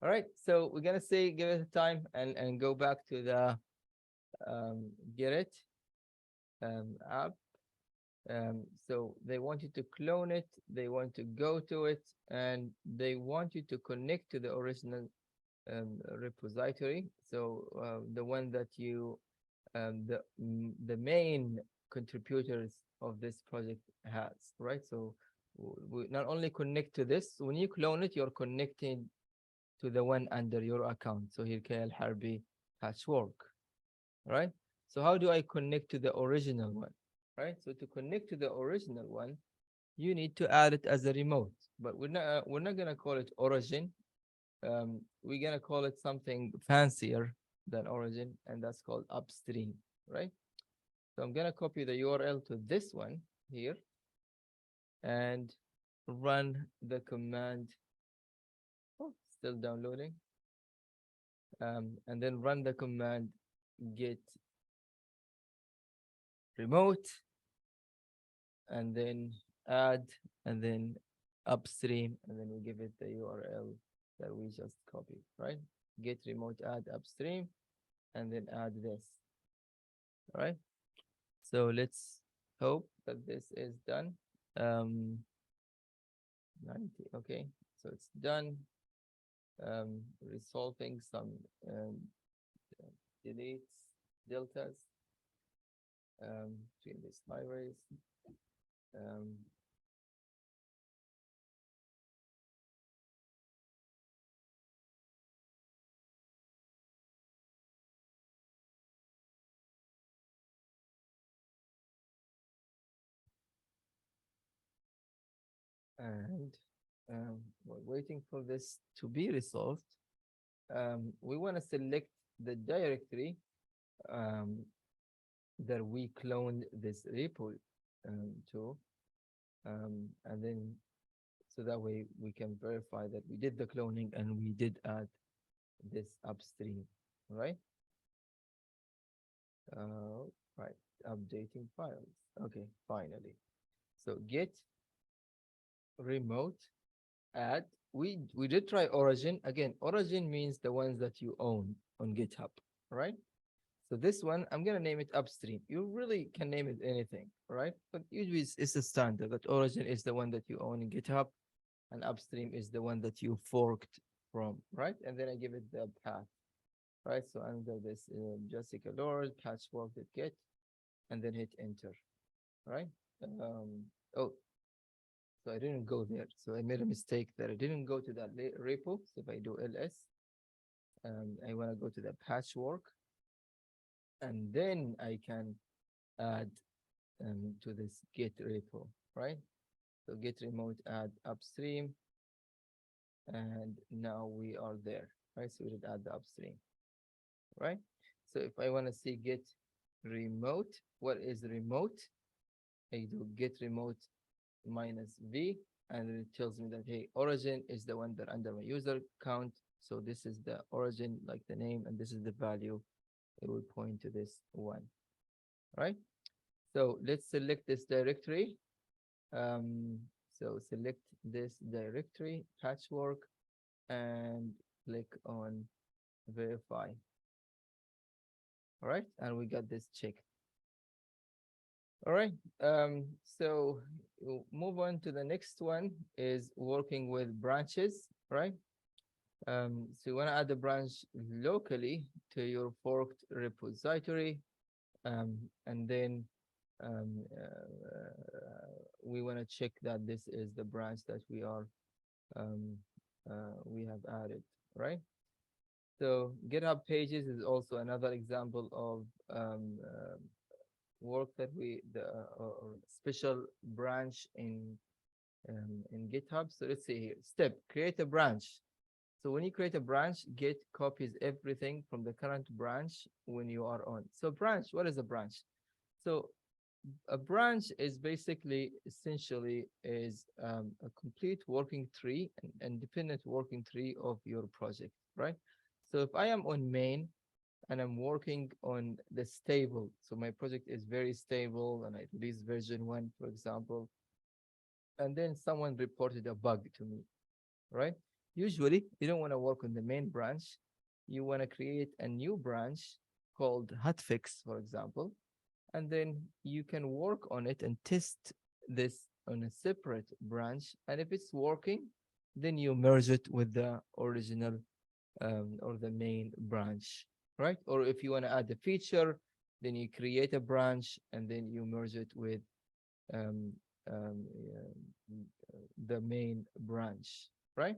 All right, so we're gonna say give it a time and go back to the get it app. So they want you to clone it, they want to go to it, and they want you to connect to the original repository. So the one that you, the main contributors of this project has, right? So we not only connect to this, when you clone it, you're connecting to the one under your account. So here, KL Harbi Patchwork, right? So how do I connect to the original one, right? So to connect to the original one, you need to add it as a remote, but we're not gonna call it origin. We're gonna call it something fancier than origin, and that's called upstream, right? So I'm gonna copy the URL to this one here and run the command. Oh, still downloading. And then run the command git remote, and then add, and then upstream, and then we give it the URL that we just copied, right? Git remote add upstream, and then add this. All right. So let's hope that this is done. 90. Okay. So it's done. Resolving some delete deltas between these libraries. Um, and we're waiting for this to be resolved. We want to select the directory um, that we cloned this repo to, and then so that way we can verify that we did the cloning and we did add this upstream, right? Right, updating files. Okay, finally. So git remote add. We did try origin. Again, origin means the ones that you own on GitHub, right? So this one, I'm gonna name it upstream. You really can name it anything, right? But usually it's a standard that origin is the one that you own in GitHub and upstream is the one that you forked from, right? And then I give it the path, right? So under this Jessica Lord patchwork.git and then hit enter, right? Oh, so I didn't go there. So I made a mistake there. I didn't go to that repo. So if I do ls, I want to go to the patchwork and then I can add to this git repo, right? So git remote add upstream. And now we are there, right? So we did add the upstream, right? So if I want to see git remote, what is remote? I do git remote minus v, and it tells me that, hey, origin is the one that under my user count. So this is the origin, like the name, and this is the value. It will point to this one, right? So let's select this directory. So select this directory, patchwork, and click on verify. All right, and we got this checked. All right, so we'll move on to the next one is working with branches, right? So you want to add a branch locally to your forked repository, and then we want to check that this is the branch that we have added, right? So GitHub Pages is also another example of work that or special branch in GitHub. So let's see here. Step: create a branch. So when you create a branch, Git copies everything from the current branch when you are on. So branch, what is a branch? So a branch is basically, essentially, is a complete working tree, an independent working tree of your project, right? So if I am on main and I'm working on the stable, so my project is very stable and I release version 1, for example, and then someone reported a bug to me, right? Usually, you don't want to work on the main branch. You want to create a new branch called hotfix, for example, and then you can work on it and test this on a separate branch. And if it's working, then you merge it with the original or the main branch, right? Or if you want to add a feature, then you create a branch and then you merge it with um, um, the main branch, right?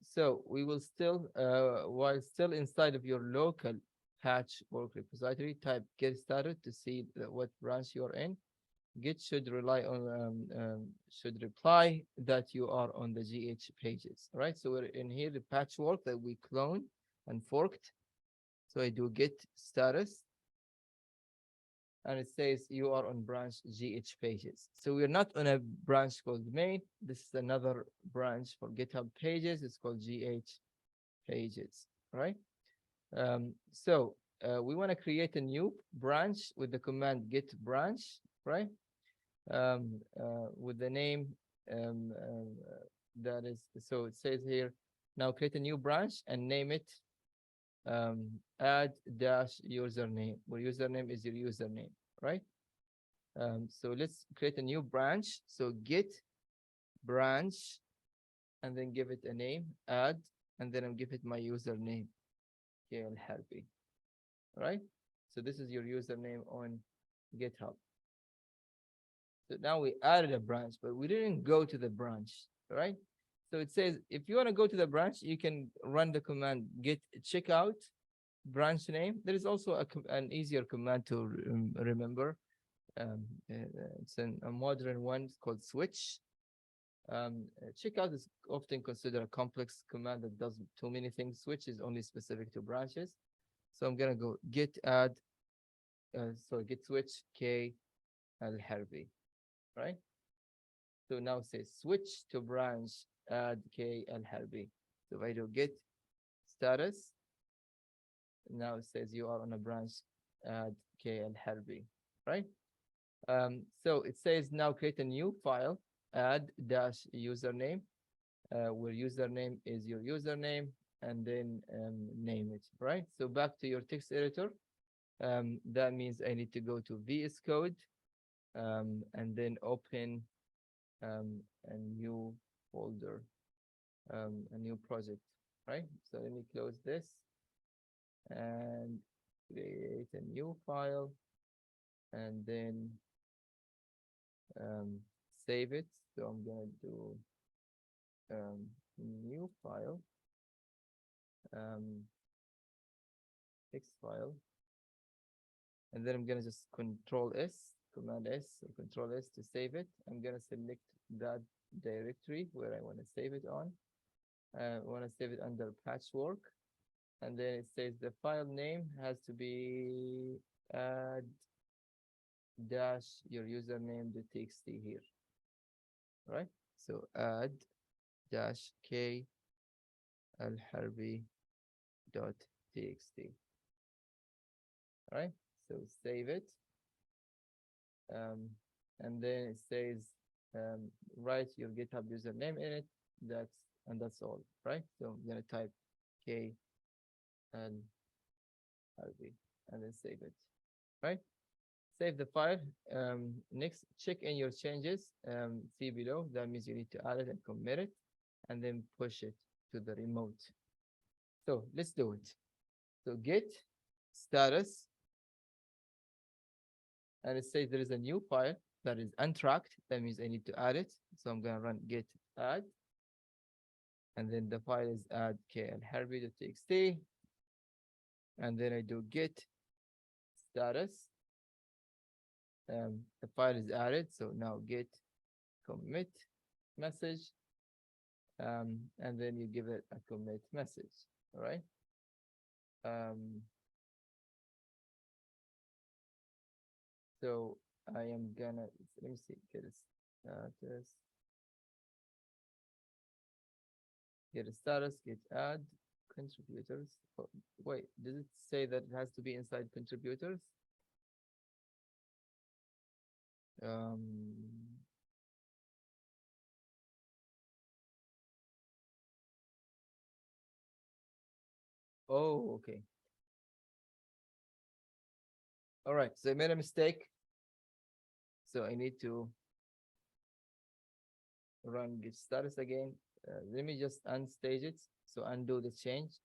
So we will still, while still inside of your local patchwork repository, type get started to see what branch you're in. Git should should reply that you are on the GH pages, right? So we're in here, the patchwork that we cloned and forked. So I do git status, and it says you are on branch GH pages. So we're not on a branch called main. This is another branch for GitHub pages. It's called GH pages, right? We want to create a new branch with the command git branch, right? With the name that is, so it says here, now create a new branch and name it add dash username, where username is your username, right? So let's create a new branch. So git branch, and then give it a name, add, and then I'll give it my username. KL Harvey. Right? So this is your username on GitHub. So now we added a branch, but we didn't go to the branch, right? So it says if you want to go to the branch, you can run the command git checkout branch name. There is also an easier command to remember. It's a modern one. It's called switch. Checkout is often considered a complex command that does too many things. Switch is only specific to branches. So I'm gonna go git add, git switch k al harbi, right? So now it says switch to branch add k al harbi. So if I do git status, now it says you are on a branch add k al harbi, right? So it says now create a new file, add dash username, where username is your username, and then name it, right? So back to your text editor. That means I need to go to VS Code and then open a new folder, a new project, right? So let me close this and create a new file and then save it. So I'm gonna do new file, text file, and then I'm gonna just Control S, Command S, or Control S to save it. I'm gonna select that directory where I want to save it on. I want to save it under patchwork, and then it says the file name has to be add dash your username.txt here, right? So add dash k alharbi dot txt. All right, so save it, and then it says write your GitHub username in it. That's all, right? So I'm gonna type k alharbi and then save it, right? Save the file. Next, check in your changes. See below. That means you need to add it and commit it, and then push it to the remote. So let's do it. So git status, and it says there is a new file that is untracked. That means I need to add it. So I'm gonna run git add, and then the file is add kalharbi.txt, and then I do git status. The file is added. So now git commit message, and then you give it a commit message. All right. So I am gonna, let me see, get a status, git add contributors. Oh, wait, does it say that it has to be inside contributors? Oh, okay. All right, so I made a mistake. So I need to run git status again. Let me just unstage it. So undo the change.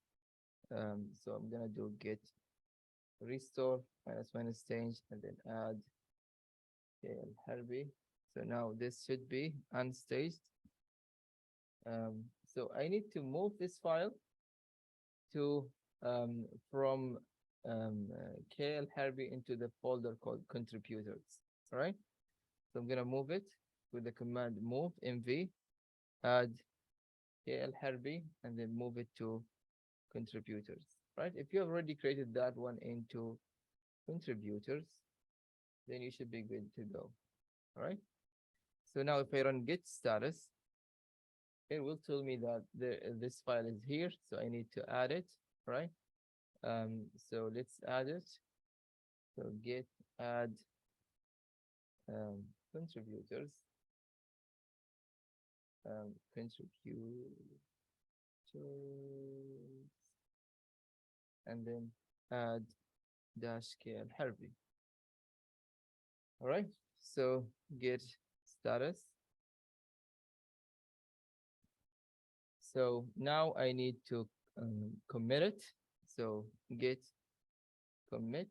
So I'm gonna do git restore minus change and then add Harvey. So now this should be unstaged. So I need to move this file to from KL Harvey into the folder called contributors. All right. So I'm gonna move it with the command move mv, add KL Harvey, and then move it to contributors. Right. If you have already created that one into contributors, then you should be good to go. All right. So now if I run git status, it will tell me that this file is here, so I need to add it, right? So let's add it. So git add contributors, contributors, and then add dash kl Harvey. All right. So git status. So now I need to commit it. So git commit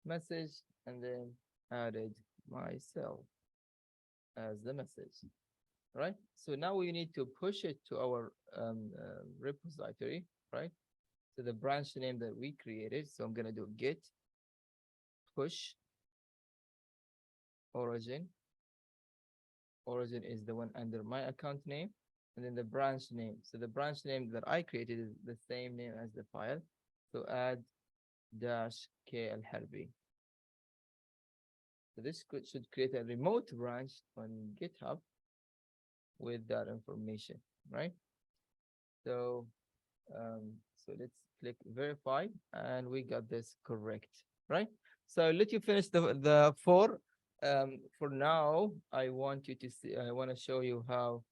message, and then added myself as the message, right? So now we need to push it to our repository, right? To the branch name that we created. So I'm gonna do git push origin. Origin is the one under my account name, and then the branch name. So the branch name that I created is the same name as the file. So add dash k al harbi. So this should create a remote branch on GitHub with that information, right? So so let's click verify, and we got this correct, right? So let you finish the four. For now, I want you to see. I want to show you how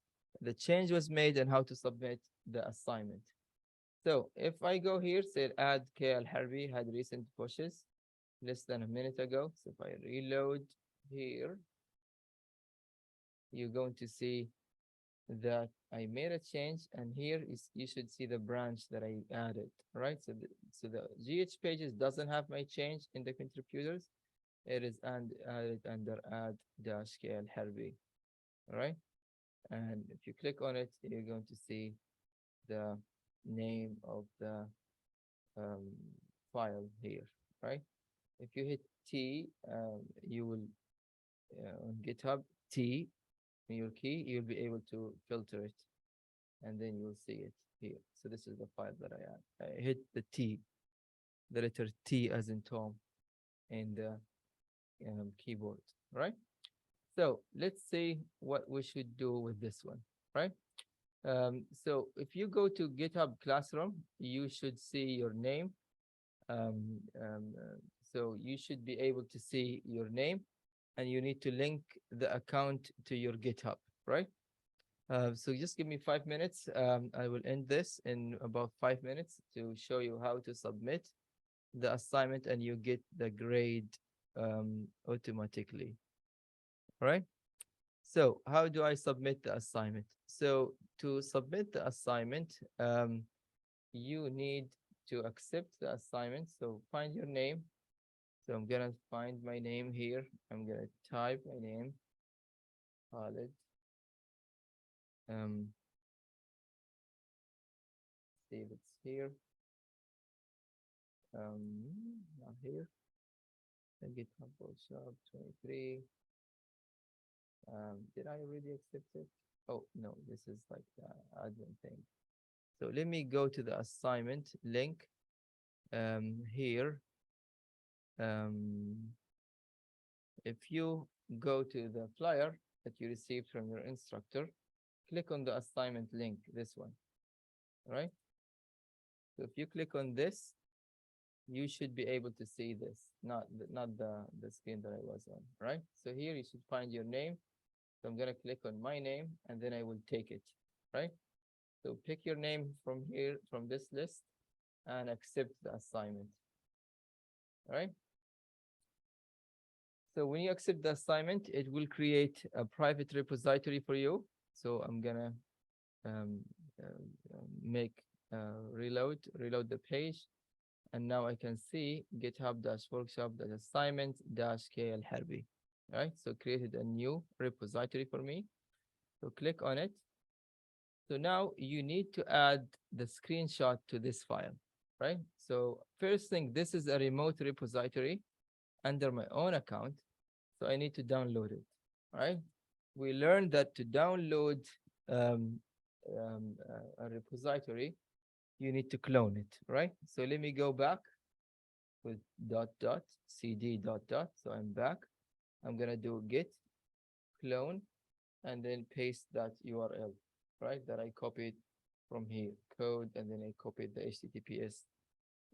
the change was made and how to submit the assignment. So if I go here, say add KL Harbi had recent pushes less than a minute ago. So if I reload here, you're going to see that I made a change, and here is you should see the branch that I added, right? So the GH pages doesn't have my change in the contributors. It is added under add dash KL Harbi, right? And if you click on it, you're going to see the name of the um, file here, right? If you hit T, you will on GitHub T in your key, you'll be able to filter it, and then you'll see it here. So this is the file that I add. I hit the T, the letter T as in Tom, in the keyboard, right? So let's see what we should do with this one, right? So if you go to GitHub Classroom, you should see your name. Um, um, uh, so you should be able to see your name, and you need to link the account to your GitHub, right? So just give me 5 minutes. I will end this in about 5 minutes to show you how to submit the assignment, and you get the grade automatically, right? So how do I submit the assignment? So to submit the assignment, you need to accept the assignment. So find your name. So I'm gonna find my name here. I'm gonna type my name, Khalid. Um, see if it's here. Not here. Then GitHub Workshop 23. Did I already accept it? Oh no, this is like the admin thing. So let me go to the assignment link here. If you go to the flyer that you received from your instructor, click on the assignment link, this one, right? So if you click on this, you should be able to see this, not the screen that I was on, right? So here you should find your name. So I'm gonna click on my name, and then I will take it, right? So pick your name from here, from this list, and accept the assignment, all right? So when you accept the assignment, it will create a private repository for you. So I'm gonna um, make reload the page, and now I can see github-workshop.assignment-kl harbi, right? So created a new repository for me. So click on it. So now you need to add the screenshot to this file, right? So first thing, this is a remote repository under my own account. So I need to download it, right? We learned that to download a repository, you need to clone it, right? So let me go back with cd. So I'm back. I'm gonna do git clone, and then paste that URL, right? That I copied from here, code, and then I copied the HTTPS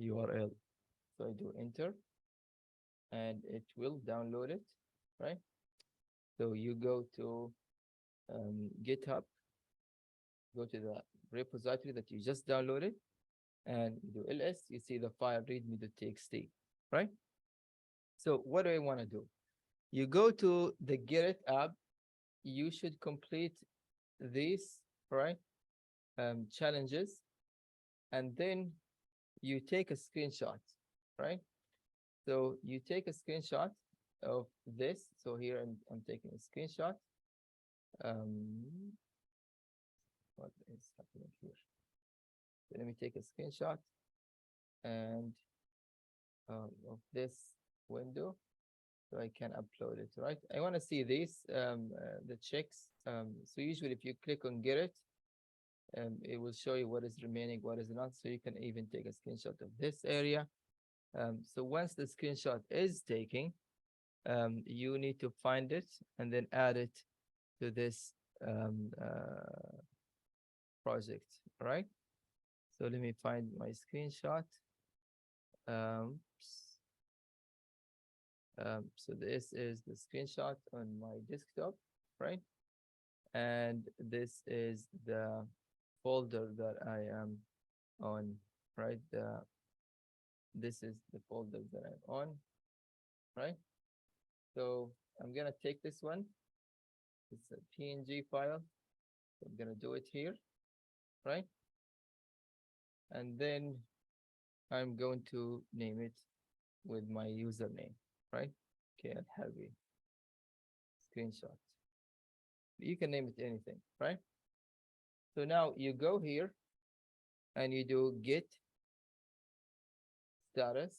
URL. So I do enter, and it will download it, right? So you go to GitHub, go to the repository that you just downloaded, and do ls, you see the file readme.txt, right? So what do I want to do? You go to the Git app, you should complete these, right? Challenges, and then you take a screenshot, right? So you take a screenshot of this. So here I'm taking a screenshot. Um, what is happening here? So let me take a screenshot and of this window so I can upload it, right? I want to see these, the checks. So usually if you click on get it will show you what is remaining, what is not. So you can even take a screenshot of this area. So once the screenshot is taken, you need to find it and then add it to this project, right? So let me find my screenshot. Um, so this is the screenshot on my desktop, right? And this is the folder that I am on, right? This is the folder that I'm on, right? So I'm gonna take this one. It's a PNG file. So I'm gonna do it here, right? And then I'm going to name it with my username, right? Okay, I'll have a screenshot. You can name it anything, right? So now you go here and you do git status,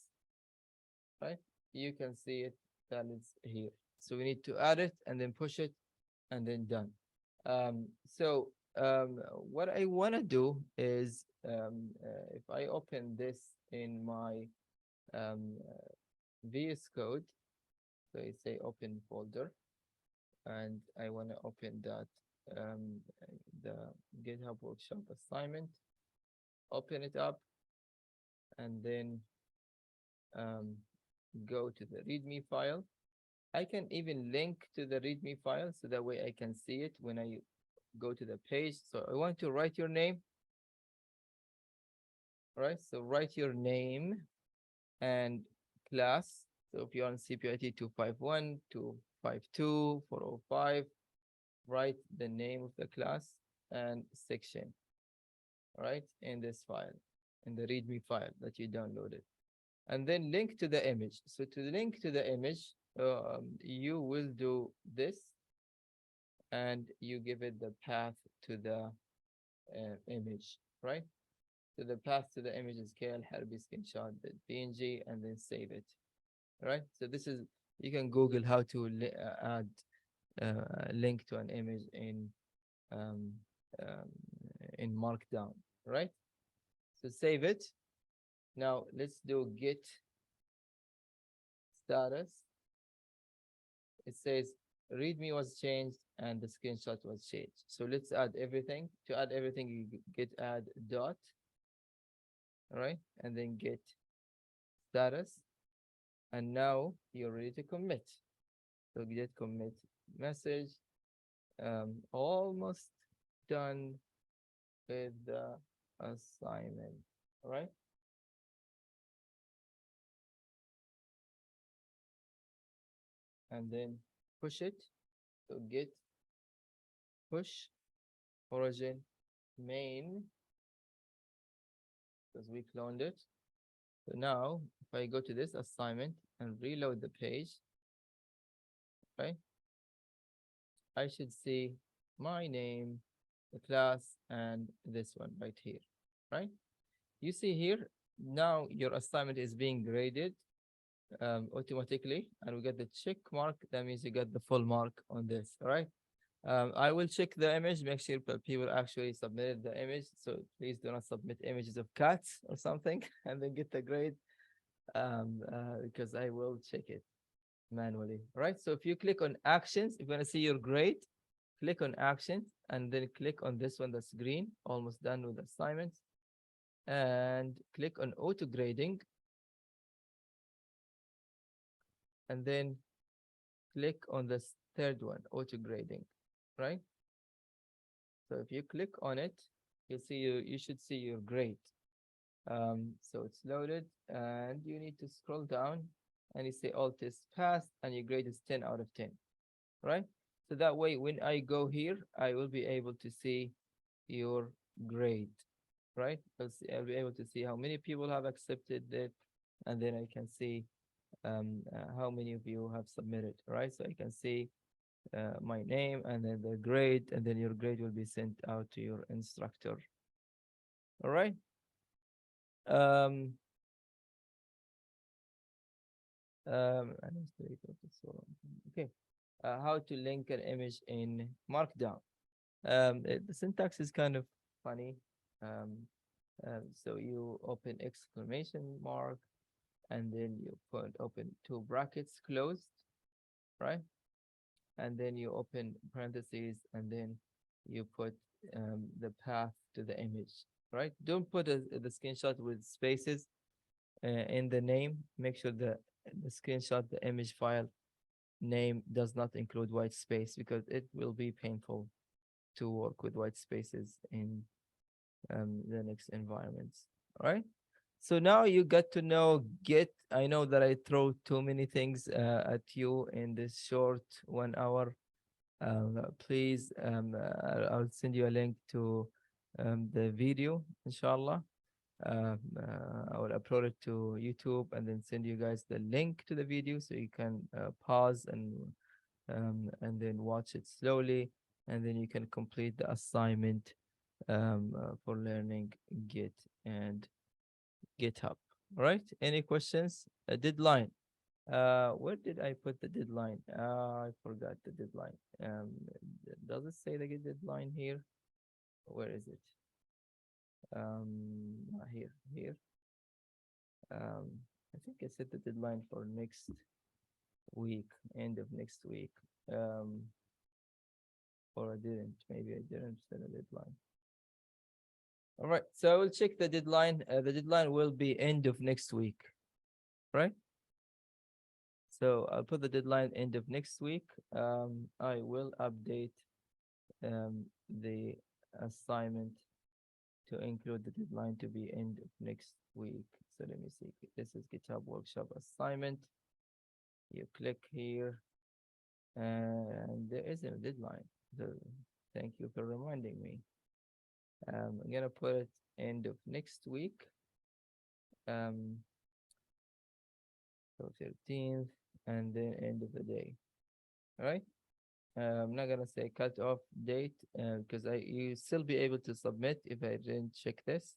right? You can see it that it's here. So we need to add it and then push it and then done. What I want to do is if I open this in my VS Code, so I say open folder, and I want to open that the GitHub workshop assignment, open it up, and then um, go to the README file. I can even link to the README file so that way I can see it when I go to the page. So I want to write your name, right? So write your name and class. So if you're on CPIT 251, 252, 405, write the name of the class and section, right, in this file, in the README file that you downloaded. And then link to the image. So to link to the image, you will do this and you give it the path to the image, right? So the path to the image is KL screenshot the PNG and then save it, right? So this is, you can Google how to add a link to an image um, um, in Markdown, right? So save it. Now let's do git status. It says readme was changed and the screenshot was changed. So let's add everything. To add everything, you git add dot, all right? And then git status. And now you're ready to commit. So git commit message. Almost done with the assignment, all right? And then push it. So git push origin main, because we cloned it. So now if I go to this assignment and reload the page, right, I should see my name, the class, and this one right here, right? You see here, now your assignment is being graded automatically, and we get the check mark. That means you get the full mark on this, all right? I will check the image, make sure that people actually submitted the image. So please do not submit images of cats or something and then get the grade because I will check it manually. All right. So if you click on actions, if you want to see your grade, click on actions and then click on this one that's green, almost done with assignments, and click on auto grading. And then click on this third one, auto grading, right? So if you click on it, you'll see you should see your grade. So it's loaded and you need to scroll down and you say all tests passed and your grade is 10 out of 10, right? So that way, when I go here, I will be able to see your grade, right? I'll be able to see how many people have accepted it, and then I can see how many of you have submitted, right? So I can see my name and then the grade, and then your grade will be sent out to your instructor. All right. Um, I don't see it, okay, so, okay. How to link an image in Markdown. The syntax is kind of funny. Um, so you open exclamation mark, and then you put open two brackets closed, right? And then you open parentheses, and then you put the path to the image, right? Don't put the screenshot with spaces in the name. Make sure the screenshot, the image file name does not include white space, because it will be painful to work with white spaces in Linux environments. All right. So now you got to know Git. I know that I throw too many things at you in this short 1 hour. Please, I'll send you a link to the video, inshallah. I will upload it to YouTube and then send you guys the link to the video so you can pause and then watch it slowly, and then you can complete the assignment for learning Git and GitHub. All right. Any questions? A deadline. Where did I put the deadline? I forgot the deadline. Does it say the deadline here? Where is it? Here, here. I think I set the deadline for next week, end of next week. Or I didn't. Maybe I didn't set a deadline. All right. So I will check the deadline. The deadline will be end of next week, right? So I'll put the deadline end of next week. I will update the assignment to include the deadline to be end of next week. So let me see. This is GitHub Workshop assignment. You click here, and there isn't a deadline. So thank you for reminding me. I'm gonna put it end of next week. So 13th, and then end of the day. All right. I'm not gonna say cut off date because you still be able to submit if I didn't check this.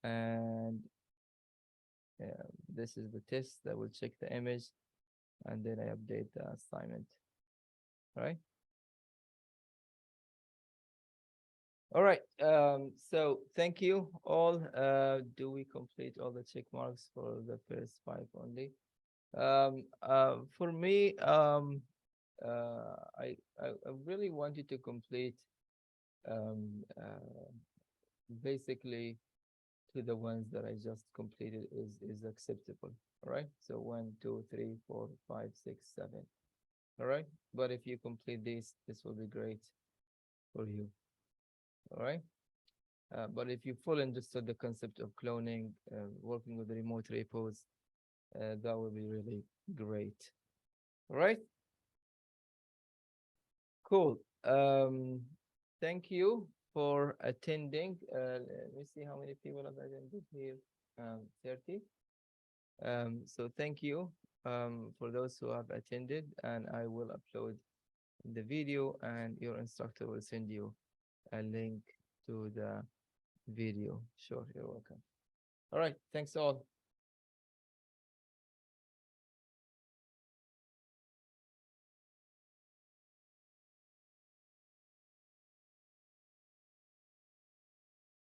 And this is the test that will check the image, and then I update the assignment. All right. All right. So thank you all. Do we complete all the check marks for the first 5 only? For me, I really wanted to complete um, basically to the ones that I just completed is acceptable. All right. So 1, 2, 3, 4, 5, 6, 7. All right. But if you complete this will be great for you. All right. But if you fully understood the concept of cloning, working with the remote repos, that would be really great. All right. Cool. Thank you for attending. Let me see how many people have attended here. 30. So thank you for those who have attended, and I will upload the video, and your instructor will send you a link to the video. Sure, you're welcome. All right. Thanks all.